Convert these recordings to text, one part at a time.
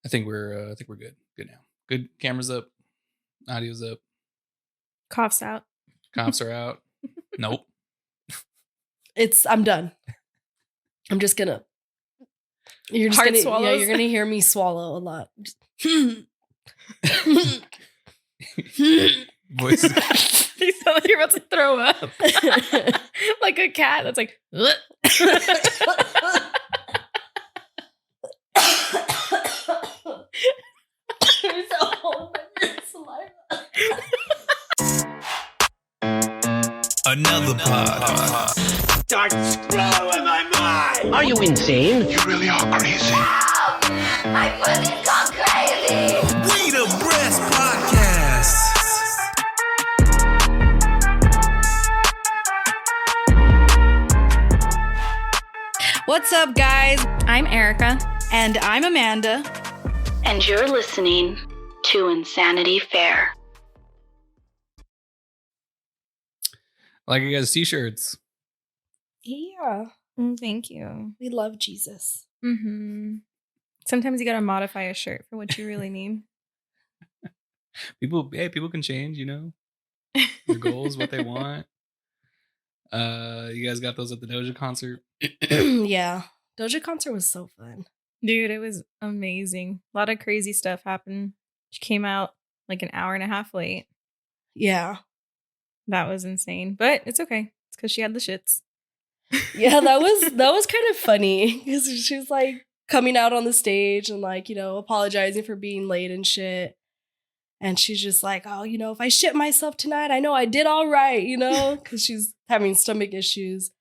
think we're good. Good now. Good. Cameras up. Audio's up. Coughs out. Coughs are out. Nope. I'm done. I'm just gonna. You're just Hard gonna. swallows? Yeah, you're gonna hear me swallow a lot. Voice. You sound like you're about to throw up. Like a cat that's like. Another pod. Start blowing my mind. Are you insane? You really are crazy. My pussy's gone crazy. We the Breast Podcast. What's up, guys? I'm Erika. And I'm Amanda. And you're listening to Insanity Fair. I like you guys' t-shirts. Yeah. Thank you. We love Jesus. Mm-hmm. Sometimes you gotta modify a shirt for what you really need. People can change, you know, their goals, what they want. You guys got those at the Doja concert? Yeah. Doja concert was so fun. Dude, it was amazing. A lot of crazy stuff happened. She came out like an hour and a half late. Yeah. That was insane. But it's okay. It's because she had the shits. Yeah, that was kind of funny because she was like coming out on the stage and like, you know, apologizing for being late and shit. And she's just like, oh, you know, if I shit myself tonight, I know I did all right, you know, because she's having stomach issues.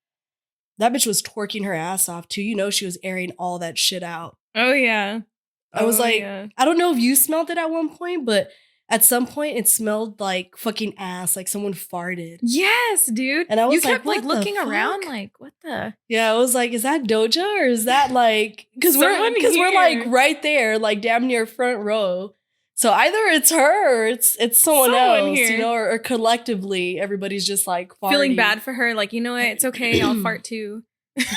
That bitch was twerking her ass off too. You know, she was airing all that shit out. Oh, yeah. I was like, yeah. I don't know if you smelled it at one point, but at some point it smelled like fucking ass, like someone farted. Yes, dude. And I was you kept like, what the looking around fuck? like, what the? Yeah, I was like, is that Doja or is that like, because we're like here. right there, like damn near front row. So either it's her or it's someone else, here. you know, or collectively everybody's just like farting. Feeling bad for her, like, you know what? It's okay. I'll fart too.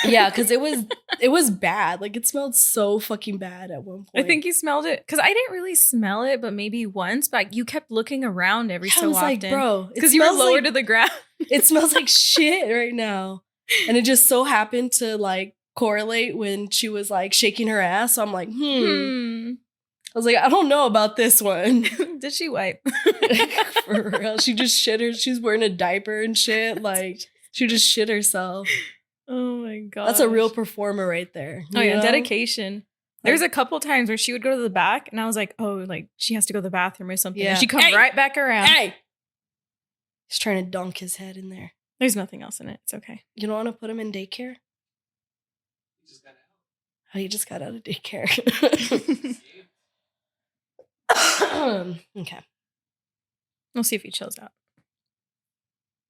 Yeah, because it was bad. Like it smelled so fucking bad at one point. I think you smelled it because I didn't really smell it, but maybe once. But you kept looking around every I so was often, like, bro, because you were lower to the ground. It smells like shit right now. And it just so happened to like correlate when she was like shaking her ass. So I'm like, I was like, I don't know about this one. Did she wipe? For real. She just shit her. She's wearing a diaper and shit. Like she just shit herself. Oh my god. That's a real performer right there. Oh yeah, know? dedication. There's a couple times where she would go to the back and I was like, oh, like she has to go to the bathroom or something. Yeah. And she'd come right back around. Hey! He's trying to dunk his head in there. There's nothing else in it. It's okay. You don't want to put him in daycare? He just got out of daycare. Okay. We'll see if he chills out.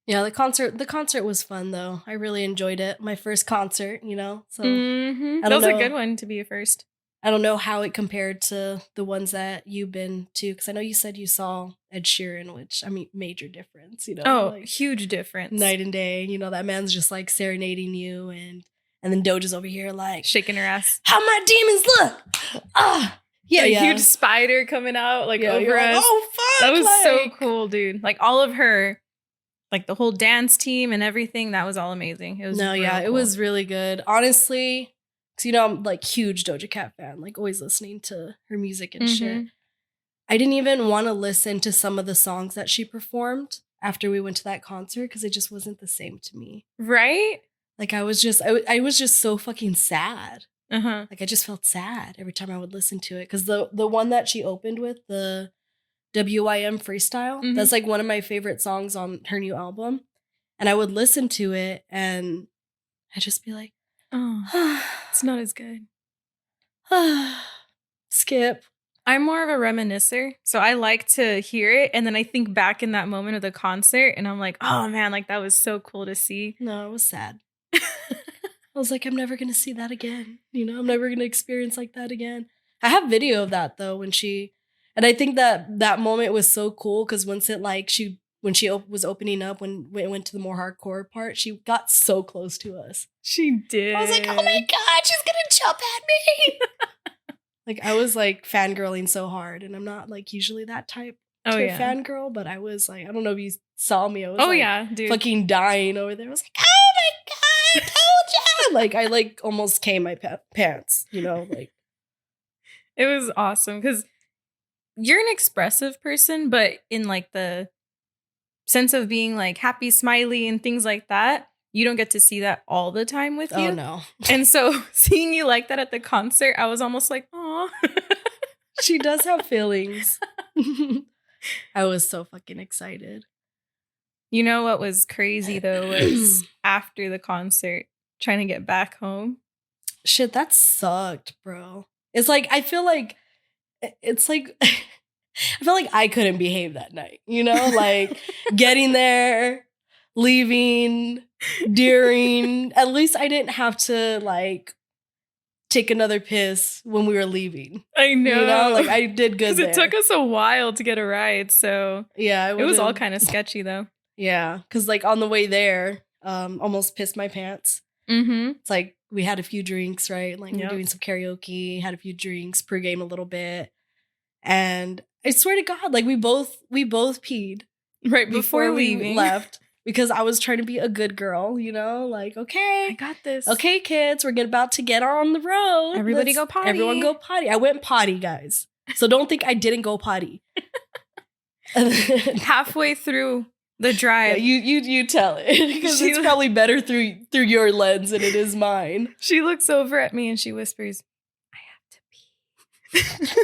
Yeah, the concert was fun though. I really enjoyed it. My first concert, you know. So That was a good one to be a first. I don't know how it compared to the ones that you've been to, because I know you said you saw Ed Sheeran, which I mean, major difference, you know. Oh, like, huge difference. night and day. You know, that man's just like serenading you, and then Doja's over here like Shaking her ass. how my demons look. Yeah, A huge spider coming out like over you're us. like, oh fuck, That was so like- cool, dude. Like all of her, like the whole dance team and everything. That was all amazing. It was it was really good. Honestly, because you know I'm like huge Doja Cat fan, like always listening to her music and shit. I didn't even want to listen to some of the songs that she performed after we went to that concert because it just wasn't the same to me. Right? Like I was just so fucking sad. Like I just felt sad every time I would listen to it because the one that she opened with, the WIM freestyle, that's like one of my favorite songs on her new album, and I would listen to it and I'd just be like, oh, it's not as good. Skip. I'm more of a reminiscer, so I like to hear it and then I think back in that moment of the concert and I'm like, oh man, like that was so cool to see. No, it was sad. I was like, I'm never going to see that again. You know, I'm never going to experience like that again. I have video of that though, and I think that moment was so cool because once it like, when she was opening up, when it went to the more hardcore part, she got so close to us. She did. I was like, oh my God, she's going to jump at me. Like I was like fangirling so hard, and I'm not like usually that type Oh to yeah. fangirl, but I was like, I don't know if you saw me. I was Oh like, yeah, dude. fucking dying over there. I was like, oh my god, I told ya! Like I like almost came my pants, you know, like It was awesome because you're an expressive person, but in like the sense of being like happy, smiley, and things like that, you don't get to see that all the time with you. oh no. And so seeing you like that at the concert, I was almost like, oh. She does have feelings. I was so fucking excited. You know what was crazy though was after the concert, trying to get back home. Shit, that sucked, bro. It's like I feel like I feel like I couldn't behave that night, you know? Like getting there, leaving, during. At least I didn't have to like take another piss when we were leaving. I know. You know, like I did good Because there. it took us a while to get a ride, so Yeah, it was all kind of sketchy though. Yeah, because like on the way there, almost pissed my pants. Mm-hmm. It's like we had a few drinks, right? Like Yep. we're doing some karaoke, had a few drinks, pregame a little bit, and I swear to God, like we both peed Right before we leaving. left because I was trying to be a good girl, you know, like I okay, got this. okay, kids, we're about to get on the road. Everybody go potty. Everyone go potty. I went potty, guys. So don't think I didn't go potty. And then- Halfway through the yeah, drive, you tell it because it's probably better through your lens than it is mine. she looks over at me and she whispers, I have to pee.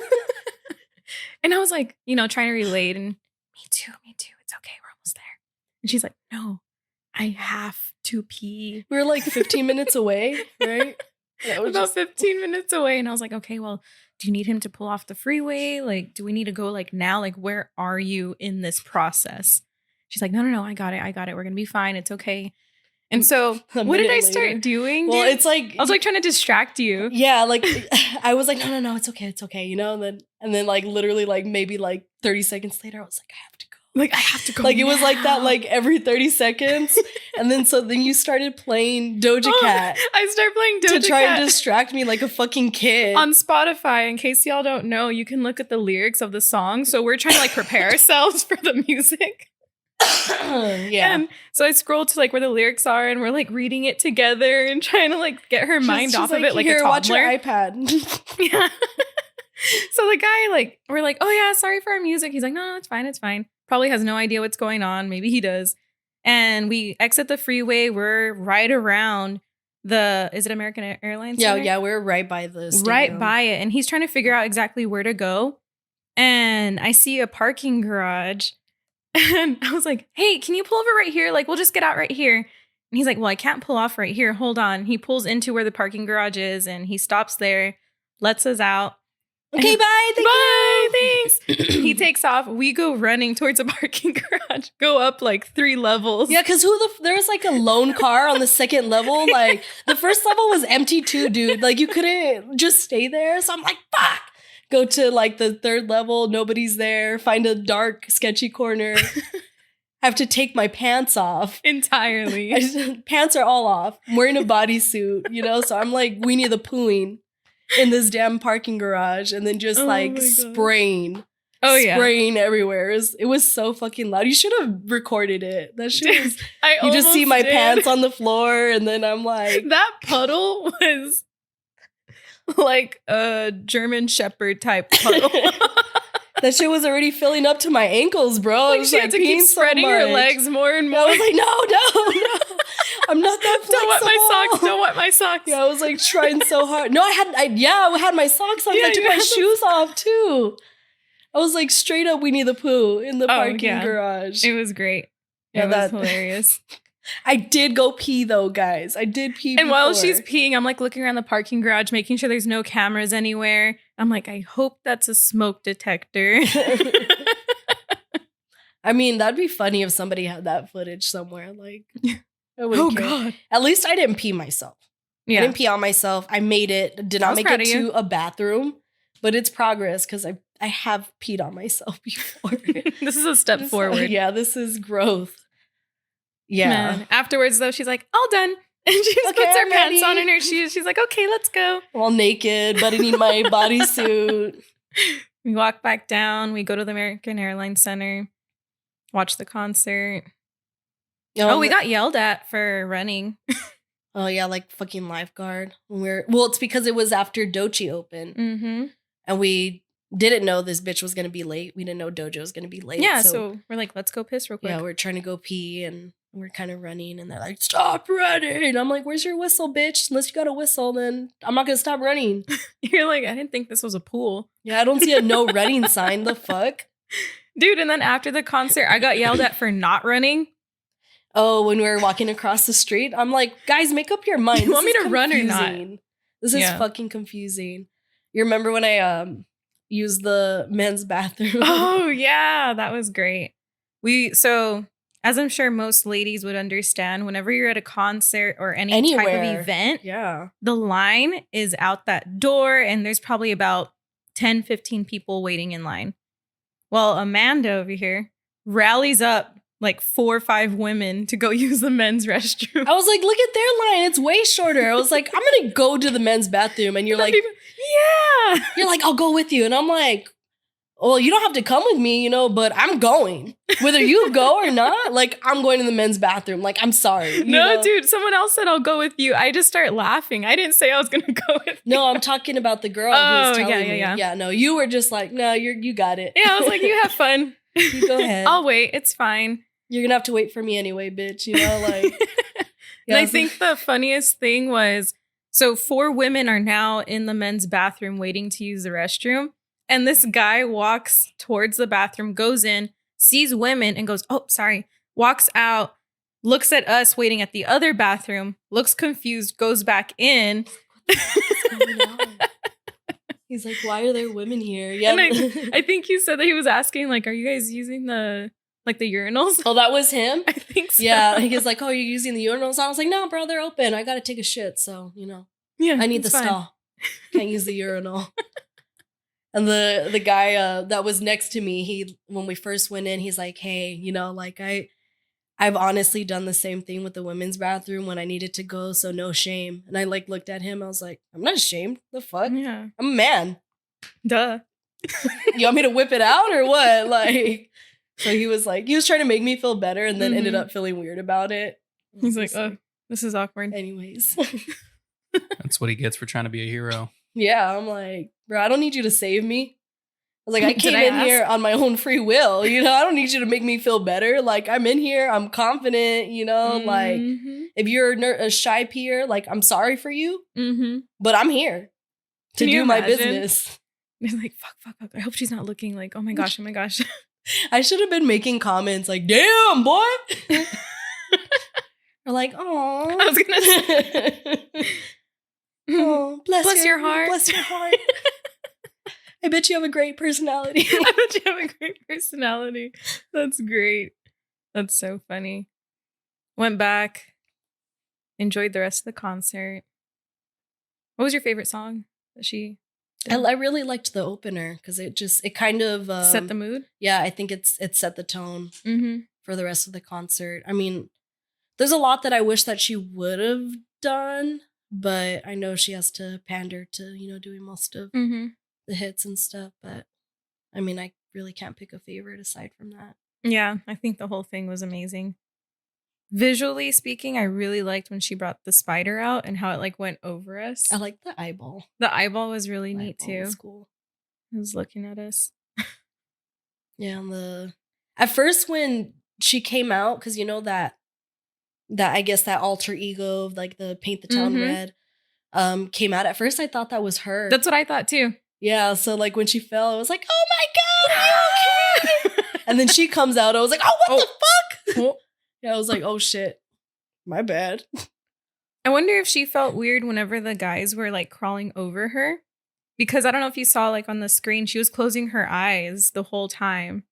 And I was like, you know, trying to relate and me too. It's okay. We're almost there. And she's like, no, I have to pee. We were like 15 minutes away, right? That was About just- 15 minutes away. And I was like, okay, well, do you need him to pull off the freeway? Like, do we need to go like now? Like, where are you in this process? She's like, no, I got it. We're going to be fine. It's okay. And so A what did I minute start later. doing? Well, dude? it's like I was like trying to distract you. yeah, like I was like, no, it's okay, you know. And then like literally like maybe like 30 seconds later, I was like, I have to go. Like, I have to go. Like it was like that now. like every 30 seconds, and then you started playing Doja Cat I started playing Doja to try Cat and distract me like a fucking kid. on Spotify. In case y'all don't know, you can look at the lyrics of the song. So we're trying to like prepare ourselves for the music. Yeah. And so I scrolled to like where the lyrics are, and we're like reading it together and trying to like get her mind She's off of it like a here, toddler. watch your iPad. Yeah. So the guy like, we're like, oh yeah, sorry for our music. He's like, no, it's fine. Probably has no idea what's going on. Maybe he does. And we exit the freeway. We're right around is it American Airlines? Center? Yeah, we're right by the stadium. Right by it. And he's trying to figure out exactly where to go. And I see a parking garage. And I was like, hey, can you pull over right here? Like, we'll just get out right here. And he's like, well, I can't pull off right here. Hold on. He pulls into where the parking garage is and he stops there, lets us out. Okay, bye. Thanks. He takes off. We go running towards a parking garage, go up like 3 levels. Yeah, because there was like a lone car on the second level. Like the first level was empty too, dude. Like you couldn't just stay there. So I'm like, fuck. Go to like the 3rd level. Nobody's there. Find a dark, sketchy corner. Have to take my pants off. Entirely. Pants are all off. I'm wearing a bodysuit, you know? So I'm like Winnie the Poohing in this damn parking garage and then just Oh like my God. spraying. Oh, yeah. Spraying everywhere. It was so fucking loud. You should have recorded it. That shit was... I You just see almost my did. pants on the floor, and then I'm like, That puddle was like a German Shepherd type puddle. that shit was already filling up to my ankles, bro. I Like was she had to peeing keep so spreading her much. legs more and I more. was like, no. I'm not that flexible. Don't wet my socks. Don't wet my socks. Yeah, I was like trying so hard. No, I had my socks on. Yeah, I took you my had shoes off too. I was like straight up Winnie the Pooh in the parking yeah. garage. It was great. Yeah, It was that- hilarious. I did go pee though, guys. I did pee. And while before. she's peeing, I'm like looking around the parking garage, making sure there's no cameras anywhere. I'm like, I hope that's a smoke detector. I mean, that'd be funny if somebody had that footage somewhere. Like, I wouldn't care. God. At least I didn't pee myself. I Yeah. didn't pee on myself. I made it. Did I not was make proud it of you. to a bathroom, but it's progress because I have peed on myself before. This is a step forward. Yeah, this is growth. Yeah. Man. Afterwards, though, she's like, all done. And she just Okay, puts her I'm pants on ready. and her shoes. She's like, okay, let's go. I'm all naked, buttoning my bodysuit. We walk back down. We go to the American Airlines Center, watch the concert. Oh, we got yelled at for running. Oh yeah, like fucking lifeguard. Well, it's because it was after Dochi opened, Mm-hmm. and we didn't know this bitch was gonna be late. We didn't know Doja was gonna be late. Yeah, so we're like, let's go piss real quick. yeah, we're trying to go pee, and we're kind of running, and they're like, "Stop running!" And I'm like, "Where's your whistle, bitch? Unless you got a whistle, then I'm not gonna stop running." You're like, I didn't think this was a pool. Yeah, I don't see a no running sign. The fuck, Dude, and then after the concert, I got yelled at for not running. Oh, when we were walking across the street, I'm like, guys, make up your mind. You want This me is to run or not? confusing. This is Yeah. fucking confusing. You remember when I used the men's bathroom? Oh, yeah, that was great. So as I'm sure most ladies would understand, whenever you're at a concert or any type Anywhere. of event, Yeah. the line is out that door and there's probably about 10, 15 people waiting in line. Well, Amanda over here rallies up like 4 or 5 women to go use the men's restroom. I was like, look at their line. It's way shorter. I was like, I'm going to go to the men's bathroom. And you're like, yeah. you're like, I'll go with you. And I'm like, well, you don't have to come with me, but I'm going. Whether you go or not, like, I'm going to the men's bathroom. Like, I'm sorry. you No, know? dude, someone else said I'll go with you. I just start laughing. I didn't say I was going to go with you. No, I'm talking about the girl Oh, who's telling yeah, me. yeah. Yeah, no, you were just like, no, you got it. Yeah, I was like, you have fun. You go ahead. I'll wait. It's fine. You're going to have to wait for me anyway, bitch. Like. And Yeah, I was think the funniest thing was, so 4 women are now in the men's bathroom waiting to use the restroom. And this guy walks towards the bathroom, goes in, sees women and goes, oh, sorry, walks out, looks at us waiting at the other bathroom, looks confused, goes back in. what's going on? He's like, why are there women here? Yeah. And I think he said that he was asking, like, are you guys using the urinals? Oh, that was him? I think so. Yeah. He was like, oh, you're using the urinals? I was like, no, bro, they're open. I got to take a shit. So, Yeah, I need it's the fine. stall. Can't use the urinal. And the guy that was next to me, when we first went in, he's like, hey, like I've honestly done the same thing with the women's bathroom when I needed to go, so no shame. And I like looked at him, I was like, I'm not ashamed. The fuck? Yeah. I'm a man. Duh. You want me to whip it out or what? Like, so he was trying to make me feel better and then ended up feeling weird about it. He's like, oh, this is awkward. Anyways. That's what he gets for trying to be a hero. Yeah, I'm like, bro, I don't need you to save me. I was like, I Did came I in ask? here on my own free will. I don't need you to make me feel better. Like, I'm in here. I'm confident, like, Mhm. if you're a shy peer, like, I'm sorry for you, Mhm. but I'm here to Can you do my imagine? business. He's like, fuck. I hope she's not looking like, oh my gosh. I should have been making comments like, damn, boy. Or like, oh. I was gonna say. Oh, bless your heart. Bless your heart. I bet you have a great personality. I bet you have a great personality. That's great. That's so funny. Went back, enjoyed the rest of the concert. What was your favorite song that she did? I really liked the opener because it kind of Set the mood? Yeah, I think it set the tone Mm-hmm. for the rest of the concert. I mean, there's a lot that I wish that she would have done, but I know she has to pander to doing most of Mm-hmm. the hits and stuff. But I mean, I really can't pick a favorite aside from that. Yeah, I think the whole thing was amazing. Visually speaking, I really liked when she brought the spider out and how it went over us. I like the eyeball. The eyeball was really The neat eyeball too. was cool. It was looking at us. Yeah, and at first when she came out, because that I guess that alter ego of the paint the town Mhm. red came out. At first I thought that was her. That's what I thought too. Yeah, so when she fell, I was like, oh my god, are you okay? And then she comes out, I was like, oh, what the fuck? Oh. Yeah, I was like, oh shit. My bad. I wonder if she felt weird whenever the guys were crawling over her. Because I don't know if you saw on the screen, she was closing her eyes the whole time.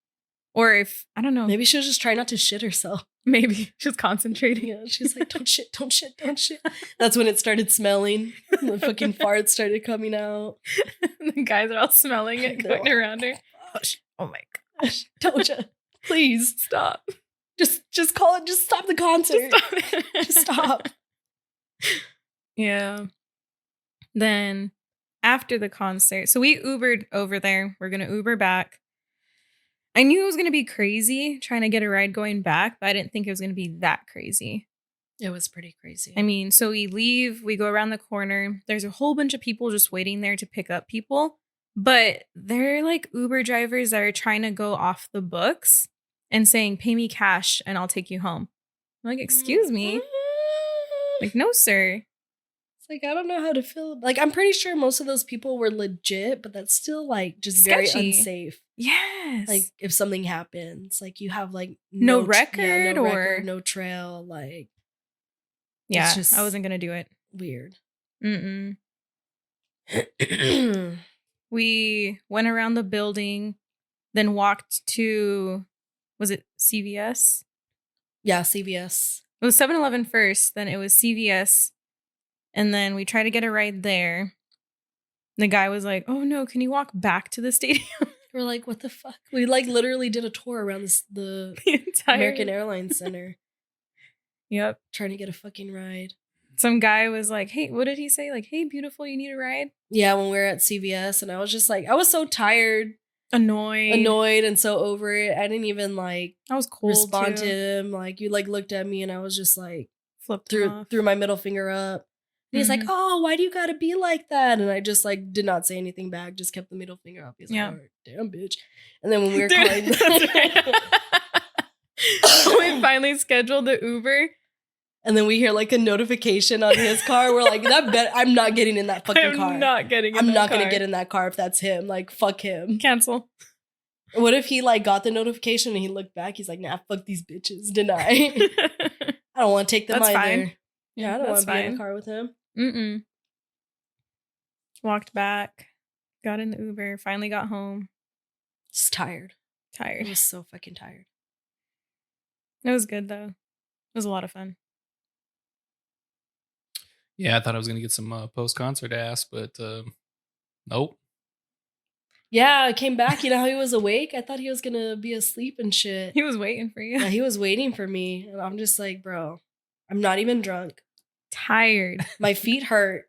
Or if, I don't know. Maybe she was just trying not to shit herself. Maybe she was concentrating. Yeah, she's like, don't shit, don't shit, don't shit. That's when it started smelling. The fucking farts started coming out. The guys are all smelling it They're going all, around her. Gosh, Oh my gosh. Doja, please Stop. just call it. Just stop the concert. Stop. Just stop. Yeah. Then after the concert, so we Ubered over there. We're going to Uber back. I knew it was going to be crazy trying to get a ride going back, but I didn't think it was going to be that crazy. It was pretty crazy. I mean, so we leave, we go around the corner. There's a whole bunch of people just waiting there to pick up people, but they're like Uber drivers that are trying to go off the books and saying, pay me cash and I'll take you home. I'm like, excuse me? Like, no, sir. It's like, I don't know how to feel. Like, I'm pretty sure most of those people were legit, but that's still like just very Sketchy. unsafe. Yes. Like, if something happens, like you have like No no record or- no trail, like yeah, it's just I wasn't going to do it. weird. Mm-mm. We went around the building, then walked to, was it CVS? Yeah, CVS. It was 7-Eleven first, then it was CVS, and then we tried to get a ride there. The guy was like, oh no, can you walk back to the stadium? We're like, what the fuck? We like literally did a tour around the The entire American Airlines Center Yep. trying to get a fucking ride. Some guy was like, hey, what did he say? Like, hey, beautiful, you need a ride? Yeah, when we were at CVS, and I was just like, I was so tired, Annoyed, and so over it. I didn't even like I was cold respond too. to him. Like, you like looked at me, and I was just like Flipped him off. threw my middle finger up. And he's like, Mhm. oh, why do you gotta be like that? And I just like did not say anything back, just kept the middle finger up. He's like, Yeah. all right, damn bitch. And then when we were Dude, calling that's right. We finally scheduled the Uber. and then we hear like a notification on his car. We're like, I'm not getting in that fucking car. I'm not getting in I'm that not car. gonna get in that car if that's him. Like, fuck him. Cancel. What if he like got the notification and he looked back? He's like, nah, fuck these bitches. Deny. I don't want to take them That's either. fine. Yeah, I don't want That's to be in fine. a car with him. Mm-mm. Walked back, got in the Uber, finally got home. Just tired. I Tired. was so fucking tired. It was good though. It was a lot of fun. Yeah, I thought I was gonna get some post-concert ass, but nope. Yeah, I came back. You know how he was awake? I thought he was gonna be asleep and shit. He was waiting for you. Yeah, he was waiting for me. And I'm just like, bro, I'm not even drunk. Tired. My feet hurt.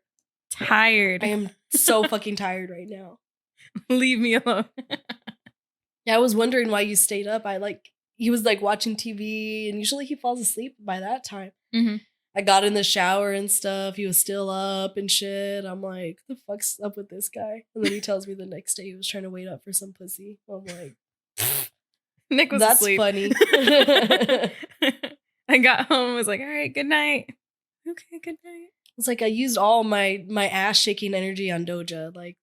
Tired. I am so fucking tired right now. Leave me alone. Yeah, I was wondering why you stayed up. He was like watching TV, and usually he falls asleep by that time. Mm-hmm. I got in the shower and stuff. He was still up and shit. I'm like, the fuck's up with this guy? And then he tells me the next day he was trying to wait up for some pussy. I'm like, Nick was that's asleep. funny. I got home, was like, all right, good night. Okay, good night. It's like I used all my ass shaking energy on Doja. Like,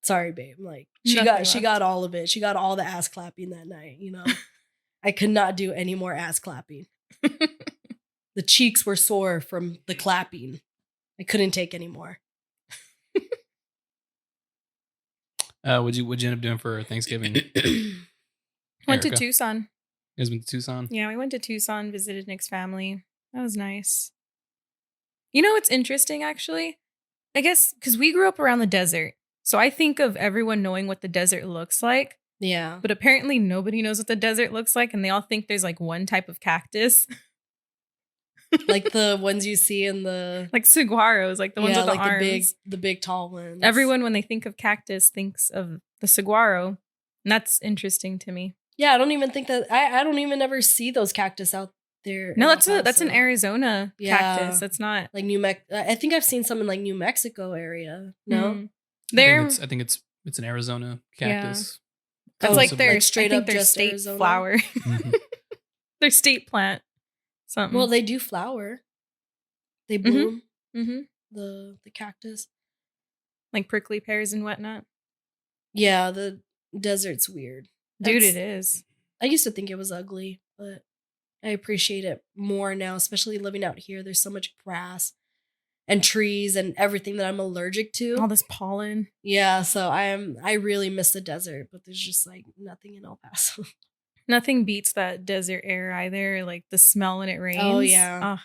sorry, babe. Like she Nothing got all of it. She got all the ass clapping that night. You know, I could not do any more ass clapping. The cheeks were sore from the clapping. I couldn't take any more. What'd you end up doing for Thanksgiving? Went to Erika? Tucson. You guys went to Tucson? Yeah, we went to Tucson, visited Nick's family. That was nice. You know what's interesting, actually? I guess because we grew up around the desert. So I think of everyone knowing what the desert looks like. Yeah. But apparently nobody knows what the desert looks like. And they all think there's like one type of cactus. Like the ones you see in the Like saguaros, like the ones with the arms. the big tall ones. Everyone, when they think of cactus, thinks of the saguaro. And that's interesting to me. Yeah, I don't even think that I don't even ever see those cactus out there. No, in that's an Paso. Arizona Yeah. cactus. That's not. Like I think I've seen some in like New Mexico area. No. Mhm. They're I think it's an Arizona cactus. that's Oh, like so, their like, straight I think up their just state Arizona? flower. Mhm. Their state plant. Something. Well, they do flower. They bloom mm-hmm. the cactus. Like prickly pears and whatnot. Yeah, the desert's weird. Dude, That's- it is. I used to think it was ugly, but I appreciate it more now, especially living out here. There's so much grass and trees and everything that I'm allergic to. All this pollen. Yeah, so I really miss the desert, but there's just like nothing in El Paso. Nothing beats that desert air either. Like the smell when it rains. Oh, yeah. Ugh.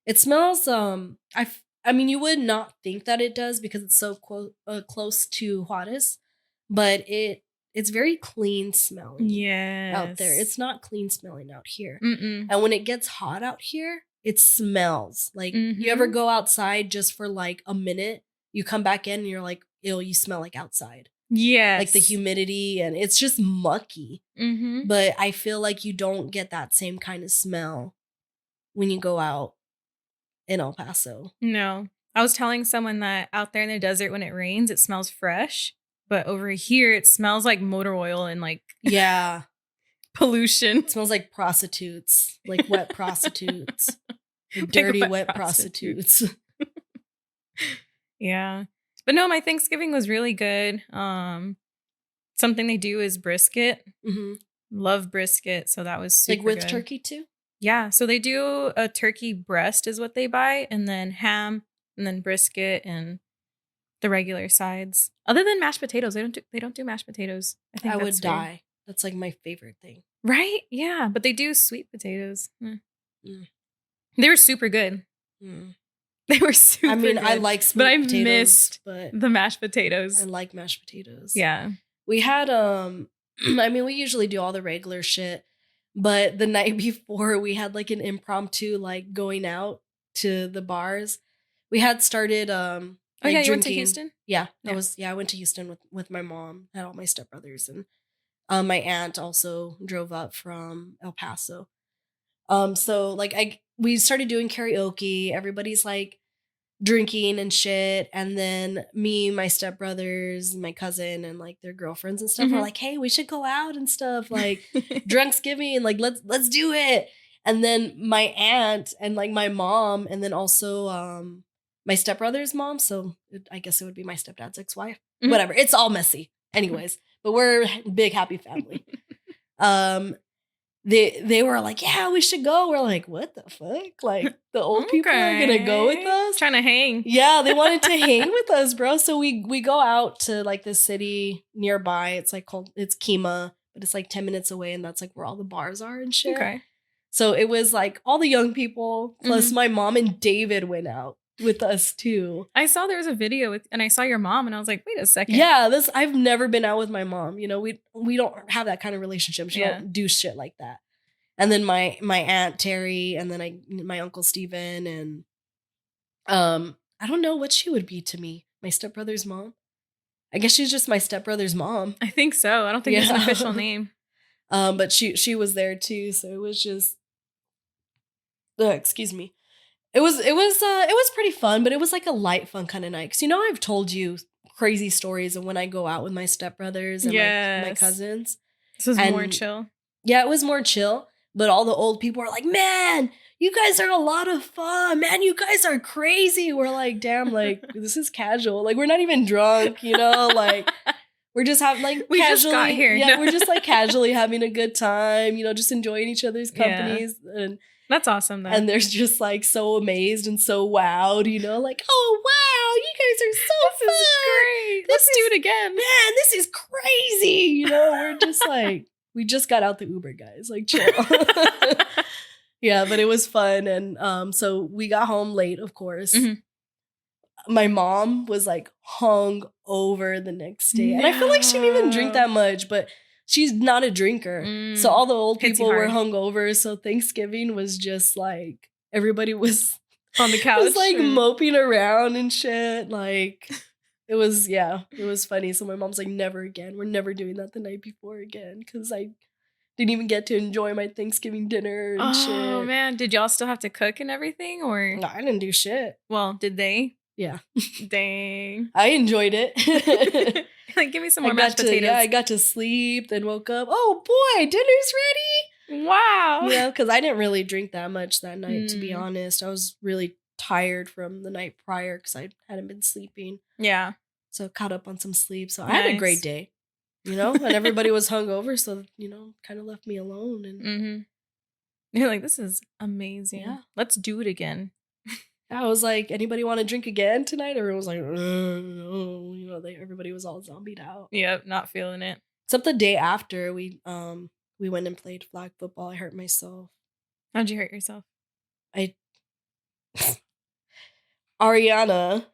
It smells I mean you would not think that it does because it's so close to Juarez, but it's very clean smelling Yes. out there. It's not clean smelling out here. Mm-mm. And when it gets hot out here, it smells. Like, you ever go outside just for like a minute, you come back in and you're like, ew, you smell like outside. Yes. Like the humidity, and it's just mucky. Mm-hmm. But I feel like you don't get that same kind of smell when you go out in El Paso. No. I was telling someone that out there in the desert when it rains, it smells fresh. But over here, it smells like motor oil and like Yeah. pollution. It smells like prostitutes, like wet prostitutes. Like dirty, wet prostitutes. Yeah. But no, my Thanksgiving was really good. Something they do is brisket. Mm-hmm. Love brisket. So that was super Like with good. turkey too? Yeah. So they do a turkey breast is what they buy, and then ham, and then brisket, and the regular sides. Other than mashed potatoes, they don't do mashed potatoes. I think I would that's weird. die. That's like my favorite thing. Right? Yeah, but they do sweet potatoes. Mm. They were super good. Mm. They were super. I mean, good, I like sweet but I potatoes, missed but the mashed potatoes. I like mashed potatoes. Yeah. We had I mean, we usually do all the regular shit, but the night before we had like an impromptu like going out to the bars. We had started Oh like yeah, you drinking. went to Houston? Yeah, Yeah. I went to Houston with my mom, had all my stepbrothers, and my aunt also drove up from El Paso. So like we started doing karaoke. Everybody's like drinking and shit, and then me, my stepbrothers, my cousin, and like their girlfriends and stuff Mhm. are like, "Hey, we should go out and stuff." Like Drunksgiving, like let's do it. And then my aunt and like my mom, and then also my stepbrother's mom. So I guess it would be my stepdad's ex-wife. Mhm. Whatever. It's all messy. Anyways, but we're a big happy family. They were like, yeah, we should go. We're like, what the fuck? Like the old people are gonna go with us? Trying to hang. Yeah, they wanted to hang with us, bro. So we go out to like this city nearby. It's like it's Kima, but it's like 10 minutes away, and that's like where all the bars are and shit. Okay. So it was like all the young people plus my mom and David went out with us too. I saw there was a video and I saw your mom, and I was like, wait a second. Yeah, I've never been out with my mom. You know, we don't have that kind of relationship. She Yeah. don't do shit like that. And then my aunt Terry, and then my uncle Steven, and I don't know what she would be to me. My stepbrother's mom. I guess she's just my stepbrother's mom. I think so. I don't think it's an official name. But she was there too, so it was just excuse me. It was pretty fun, but it was like a light fun kind of night. Cause I've told you crazy stories of when I go out with my stepbrothers and my cousins. This was more chill. Yeah, it was more chill. But all the old people are like, man, you guys are a lot of fun. Man, you guys are crazy. We're like, damn, like, this is casual. Like, we're not even drunk, like, we're just having, like, we casually. Just got here. Yeah, we're just, like, casually having a good time, just enjoying each other's companies. Yeah. And that's awesome, though. And they're just, like, so amazed and so wowed, like, oh, wow, you guys are so fun. This is great. Let's do it again. Man, this is crazy. We're just, like... We just got out the Uber, guys. Like, chill. Yeah, but it was fun. And so we got home late, of course. Mm-hmm. My mom was like hung over the next day. No. And I feel like she didn't even drink that much, but she's not a drinker. So all the old people were hung over. So Thanksgiving was just like, everybody was on the couch. Was like moping around and shit. Like... It was funny. So my mom's like, never again. We're never doing that the night before again. Because I didn't even get to enjoy my Thanksgiving dinner and shit. Oh, man. Did y'all still have to cook and everything? Or no, I didn't do shit. Well, did they? Yeah. Dang. I enjoyed it. Like, give me some more mashed potatoes. Yeah, I got to sleep, then woke up. Oh, boy, dinner's ready. Wow. Yeah, because I didn't really drink that much that night, to be honest. I was really tired from the night prior because I hadn't been sleeping. Yeah. So caught up on some sleep. So I had a great day, and everybody was hungover. So, kind of left me alone. And you're like, this is amazing. Yeah. Let's do it again. I was like, anybody want to drink again tonight? Everyone was like, no. Everybody was all zombied out. Yep. Not feeling it. Except the day after we went and played flag football. I hurt myself. How'd you hurt yourself? Ariana,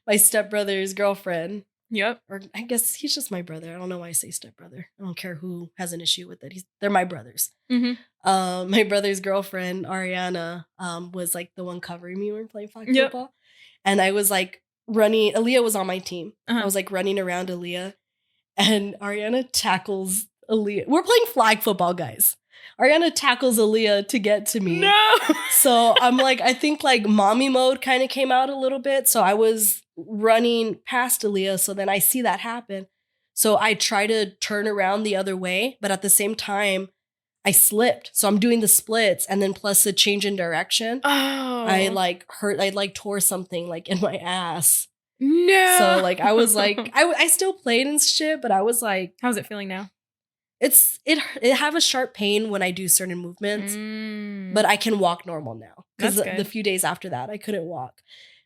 my stepbrother's girlfriend, Yep. Or I guess he's just my brother. I don't know why I say stepbrother. I don't care who has an issue with it. They're my brothers. My brother's girlfriend, Ariana, was like the one covering me when we were playing flag football. And I was like running. Aaliyah was on my team. I was like running around Aaliyah. And Ariana tackles Aaliyah. We're playing flag football, guys. Ariana tackles Aaliyah to get to me. No. So I'm like, I think like mommy mode kind of came out a little bit. So I was running past Aaliyah. So then I see that happen. So I try to turn around the other way. But at the same time, I slipped. So I'm doing the splits and then plus the change in direction. Oh. I like tore something like in my ass. No. So like I was like, I still played and shit, but I was like, how's it feeling now? it have a sharp pain when I do certain movements, but I can walk normal now. Because the few days after that, I couldn't walk.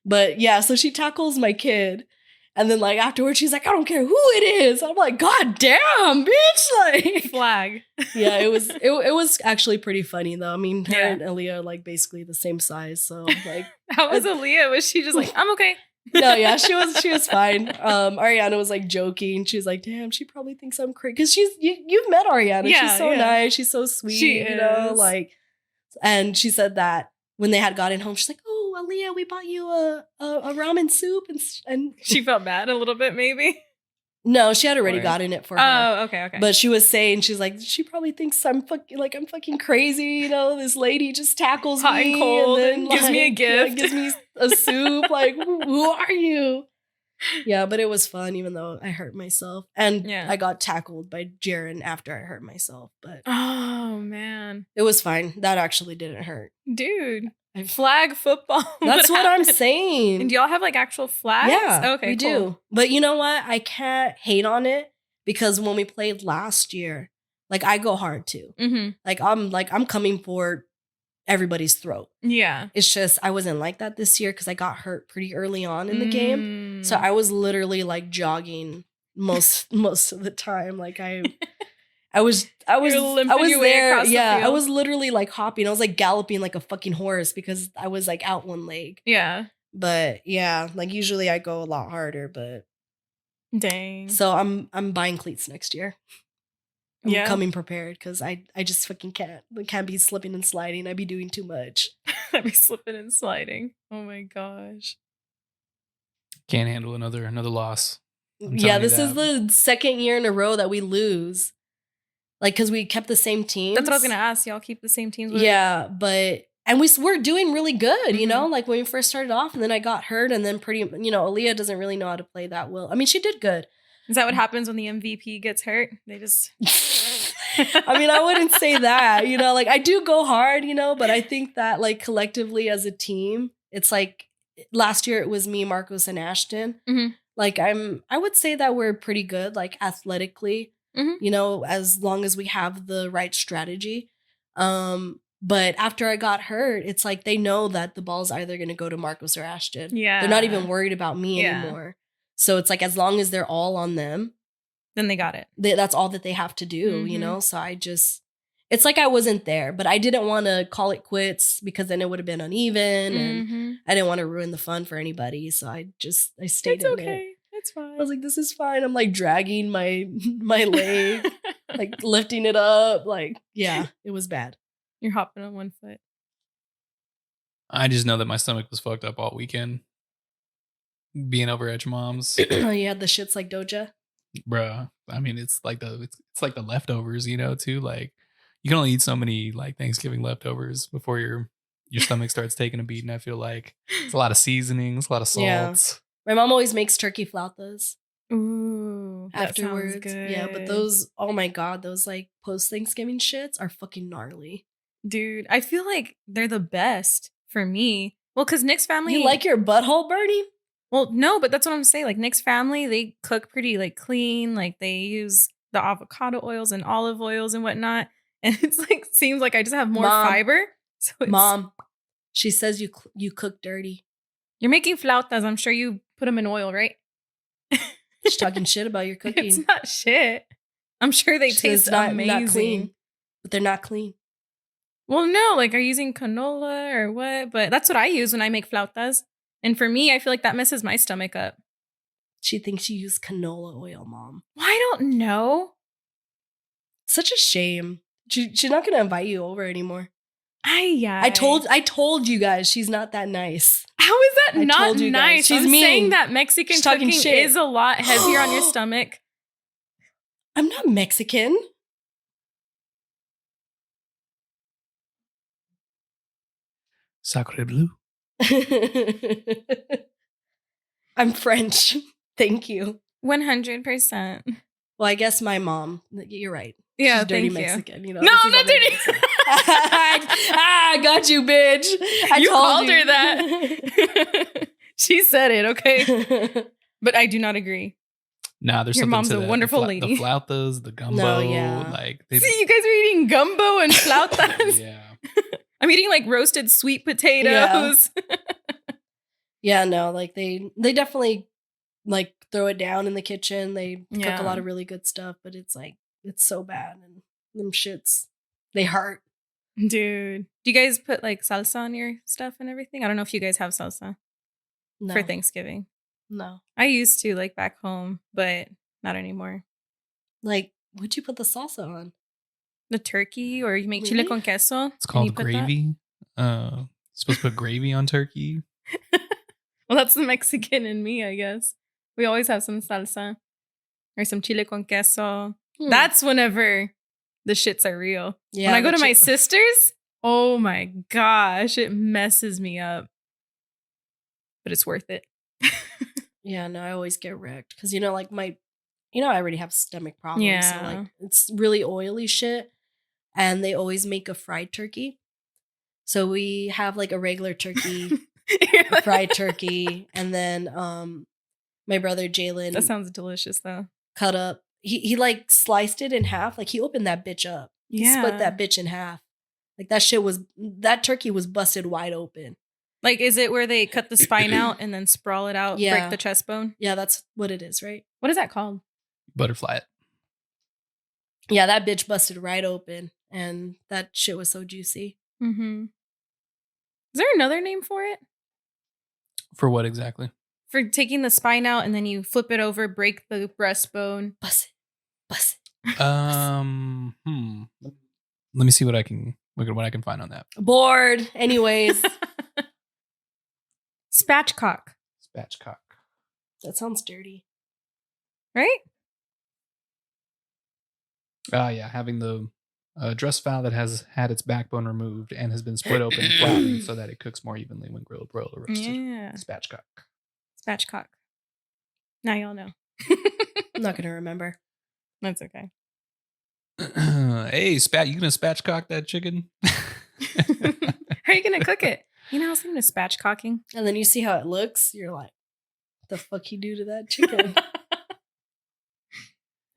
But yeah, so she tackles my kid. And then like afterwards, she's like, I don't care who it is. I'm like, God damn, bitch. Like flag. Yeah, it was actually pretty funny though. I mean, her and Aaliyah are like basically the same size. So like how was Aaliyah? Was she just like, I'm okay? No, yeah, she was fine. Ariana was like joking. She was like, "Damn, she probably thinks I'm crazy." Because you've met Ariana. Yeah, she's so nice. She's so sweet. She you know, like. And she said that when they had gotten home, she's like, "Oh, Aaliyah, we bought you a ramen soup," and she felt bad a little bit, maybe. No, she had already gotten it for her. Oh, okay. But she was saying, she's like, she probably thinks I'm fucking crazy. You know, this lady just tackles hot me and cold and then gives me a gift, gives me a soup. Like, who are you? Yeah, but it was fun, even though I hurt myself, and I got tackled by Jaren after I hurt myself. But oh man, it was fine. That actually didn't hurt, dude. Flag football. That's what I'm saying. And do y'all have like actual flags? Yeah, okay, we do. But you know what? I can't hate on it because when we played last year, like I go hard too. Like I'm coming for everybody's throat. Yeah. It's just I wasn't like that this year because I got hurt pretty early on in the game. So I was literally like jogging most of the time. Like I was there. Yeah, I was literally like hopping. I was like galloping like a fucking horse because I was like out one leg. Yeah. But yeah, like usually I go a lot harder, but dang. So I'm buying cleats next year. I'm coming prepared because I just fucking can't be slipping and sliding. I'd be doing too much. I'd be slipping and sliding. Oh my gosh. Can't handle another loss. Yeah, this is the second year in a row that we lose. Like, because we kept the same teams. That's what I was going to ask. Y'all keep the same teams? Yeah, but... And we're doing really good, you know? Like, when we first started off, and then I got hurt, and then Aaliyah doesn't really know how to play that well. I mean, she did good. Is that what happens when the MVP gets hurt? They just... I mean, I wouldn't say that, you know? Like, I do go hard, you know? But I think that, like, collectively as a team, it's like... Last year, it was me, Marcos, and Ashton. Like, I would say that we're pretty good, like, athletically. You know, as long as we have the right strategy. But after I got hurt, it's like they know that the ball's either going to go to Marcos or Ashton. Yeah. They're not even worried about me anymore. So it's like as long as they're all on them. Then they got it. That's all that they have to do, you know? So it's like I wasn't there, but I didn't want to call it quits because then it would have been uneven and I didn't want to ruin the fun for anybody. So I stayed in it. It's fine. I was like, this is fine. I'm like dragging my leg, like lifting it up. Like, yeah, it was bad. You're hopping on one foot. I just know that my stomach was fucked up all weekend. Being over at your mom's. Oh, you had the shits like Doja? Bruh. I mean, it's like the leftovers, you know, too. Like you can only eat so many like Thanksgiving leftovers before your stomach starts taking a beating. I feel like it's a lot of seasonings, a lot of salts. Yeah. My mom always makes turkey flautas. Ooh, afterwards. That sounds good. Yeah, but those, oh my God, those like post-Thanksgiving shits are fucking gnarly. Dude, I feel like they're the best for me. Well, because Nick's family... You like your butthole burning? Well, no, but that's what I'm saying. Like Nick's family, they cook pretty like clean. Like they use the avocado oils and olive oils and whatnot. And it's like, seems like I just have more fiber. So Mom, she says you cook dirty. You're making flautas. I'm sure you put them in oil, right? She's talking shit about your cooking. It's not shit. I'm sure they taste amazing. Not clean, but they're not clean. Well, no, like are you using canola or what? But that's what I use when I make flautas. And for me, I feel like that messes my stomach up. She thinks you use canola oil, Mom. Well, I don't know. Such a shame. She's not gonna invite you over anymore. I told you guys she's not that nice. How is that I not told you guys. nice? She's I'm mean. saying that Mexican She's talking cooking shit. is a lot heavier on your stomach. I'm not Mexican. Sacre bleu. I'm French. Thank you. 100%. Well, I guess my mom. You're right. Yeah, She's dirty thank you. Mexican. You know, No, this I'm is not what dirty. makes sense. I got you, bitch. You called her that. She said it, okay? But I do not agree. Nah, there's Your something mom's to a that. wonderful the lady. The flautas, the gumbo, No, yeah. like See, you guys are eating gumbo and flautas. yeah. I'm eating like roasted sweet potatoes. Yeah, no, like they definitely like throw it down in the kitchen. They cook Yeah. a lot of really good stuff, but it's like it's so bad and them shits they hurt. Dude. Do you guys put like salsa on your stuff and everything? I don't know if you guys have salsa No, for Thanksgiving. no. I used to like back home, but not anymore. Like, what'd you put the salsa on? The turkey, or you make chile Really? con queso. It's and you called put that? gravy. You're supposed to put gravy on turkey. Well, that's the Mexican in me, I guess. We always have some salsa or some chile con queso. That's whenever the shits are real. Yeah, when I go the to my chi- sister's, oh my gosh, it messes me up. But it's worth it. Yeah, no, I always get wrecked because like I already have stomach problems, so Yeah. like it's really oily shit, and they always make a fried turkey. So we have like a regular turkey, a fried turkey, and then my brother Jalen That sounds delicious, though. cut up. He like sliced it in half. Like he opened that bitch up. He split that bitch in half. Like that turkey was busted wide open. Like, is it where they cut the spine out and then sprawl it out, Yeah. break the chest bone? Yeah, that's what it is, right? What is that called? Butterfly it. Yeah, that bitch busted right open, and that shit was so juicy. Mm-hmm. Is there another name for it? For what exactly? For taking the spine out and then you flip it over, break the breastbone. Bust it. Let me see what I can find on that. Bored. Anyways, Spatchcock, Spatchcock. that sounds dirty. right? Yeah, having the dress fowl that has had its backbone removed and has been split open and flattened so that it cooks more evenly when grilled, broiled, or roasted. Yeah. Spatchcock. Spatchcock. Now y'all know. I'm not gonna remember. That's okay. Hey, you gonna spatchcock that chicken? How are you going to cook it? You know, I was thinking of spatchcocking. And then you see how it looks. You're like, what the fuck you do to that chicken?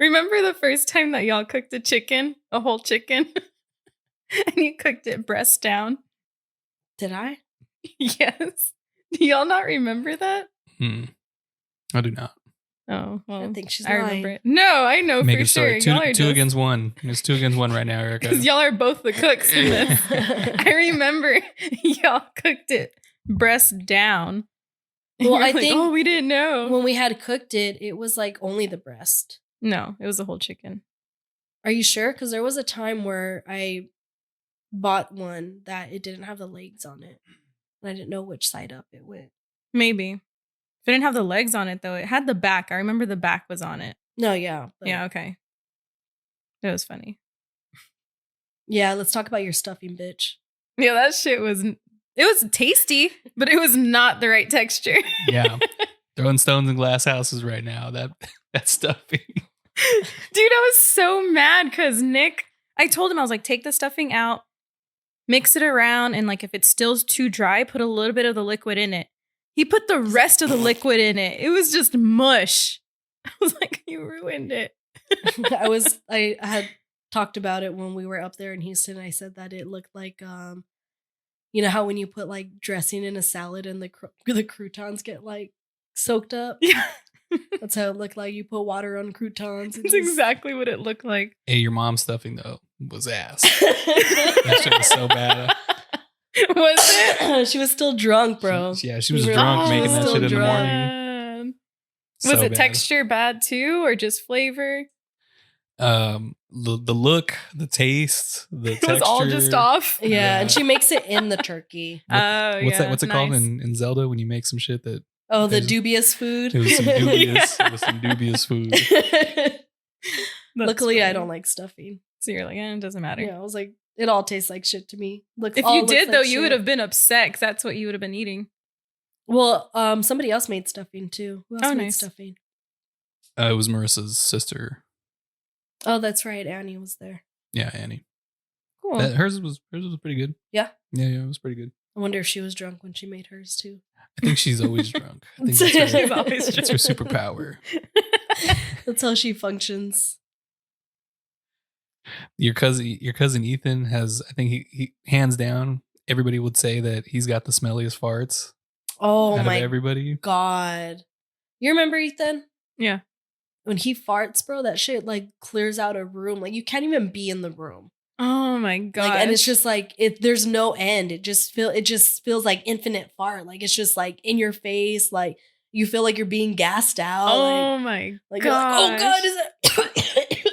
Remember the first time that y'all cooked a chicken? A whole chicken? And you cooked it breast down? Did I? Yes. Do y'all not remember that? I do not. Oh, well, I think she's I remember lying. it. No, I know Make for it story. sure. Y'all are Two against one. It's 2 against 1 right now, Erica. Because y'all are both the cooks in this. I remember y'all cooked it breast down. And Well, you're I like, think oh, we didn't know. When we had cooked it, it was like only the breast. No, it was a whole chicken. Are you sure? Because there was a time where I bought one that it didn't have the legs on it. And I didn't know which side up it went. Maybe. It didn't have the legs on it, though. It had the back. I remember the back was on it. No, yeah. but- Yeah, okay. It was funny. Yeah, let's talk about your stuffing, bitch. Yeah, that shit was... It was tasty, but it was not the right texture. Yeah. Throwing stones in glass houses right now. That stuffing. Dude, I was so mad because Nick... I told him, I was like, take the stuffing out, mix it around, and like if it's still too dry, put a little bit of the liquid in it. He put the rest of the liquid in it. It was just mush. I was like, you ruined it. I had talked about it when we were up there in Houston. I said that it looked like, you know how when you put like dressing in a salad and the croutons get like soaked up? Yeah. That's how it looked like. You put water on croutons. That's exactly what it looked like. Hey, your mom's stuffing though was ass. That shit was so bad. Was it? She was still drunk, bro. She was Really? drunk Oh, making that still shit in the drunk. morning. Man. Was So it bad. texture bad too, or just flavor? The look, the taste, the It texture. was all just off. Yeah, and she makes it in the turkey. What's that? What's it called nice. in Zelda when you make some shit that Oh, the There's- dubious food. it was some dubious, Yeah. it was some dubious food. That's Luckily, I funny. don't like stuffing. So you're like, it doesn't matter. Yeah, I was like, it all tastes like shit to me. If you did though, you would have been upset because that's what you would have been eating. Well, somebody else made stuffing too. Who else Oh, made nice. stuffing? It was Marissa's sister. Oh, that's right. Annie was there. Yeah, Annie. Cool. Hers was pretty good. Yeah? Yeah, it was pretty good. I wonder if she was drunk when she made hers too. I think she's always drunk. I think She's always that's her superpower. That's how she functions. Your cousin Ethan has, I think he hands down, everybody would say that he's got the smelliest farts Oh out my of everybody. God. You remember Ethan? Yeah. When he farts, bro, that shit like clears out a room. Like you can't even be in the room. Oh my god. Like, and it's just like there's no end. It just feels like infinite fart. Like it's just like in your face. Like you feel like you're being gassed out. Oh my like god. you're like, oh god, is it?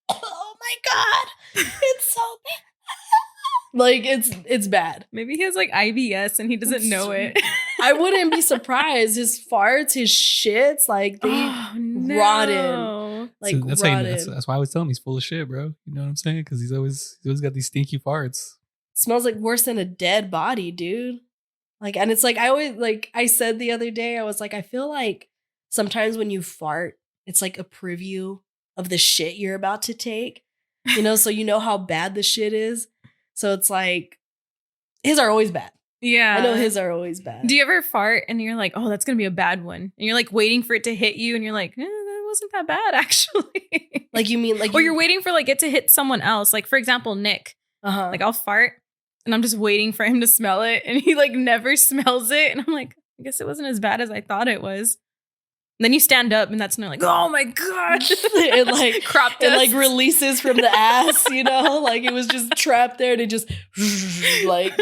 Oh my god, it's so bad. Like it's bad. Maybe he has like IBS and he doesn't know it. I wouldn't be surprised. His farts, his shits, like they rotten. Like So that's rotten. that's why I was telling him he's full of shit, bro. You know what I'm saying? Because he's always got these stinky farts. Smells like worse than a dead body, dude. Like, and it's like I said the other day, I was like, I feel like sometimes when you fart, it's like a preview of the shit you're about to take. You know, so you know how bad the shit is. So it's like his are always bad. Yeah. I know his are always bad. Do you ever fart and you're like, oh, that's going to be a bad one? And you're like waiting for it to hit you and you're like, that wasn't that bad actually. Like you mean like or you're waiting for like it to hit someone else. Like for example, Nick, uh-huh. like I'll fart and I'm just waiting for him to smell it and he like never smells it. And I'm like, I guess it wasn't as bad as I thought it was. And then you stand up and that's when you're like, oh my God. it like crop it dust. like releases from the ass, you know? Like it was just trapped there and it just like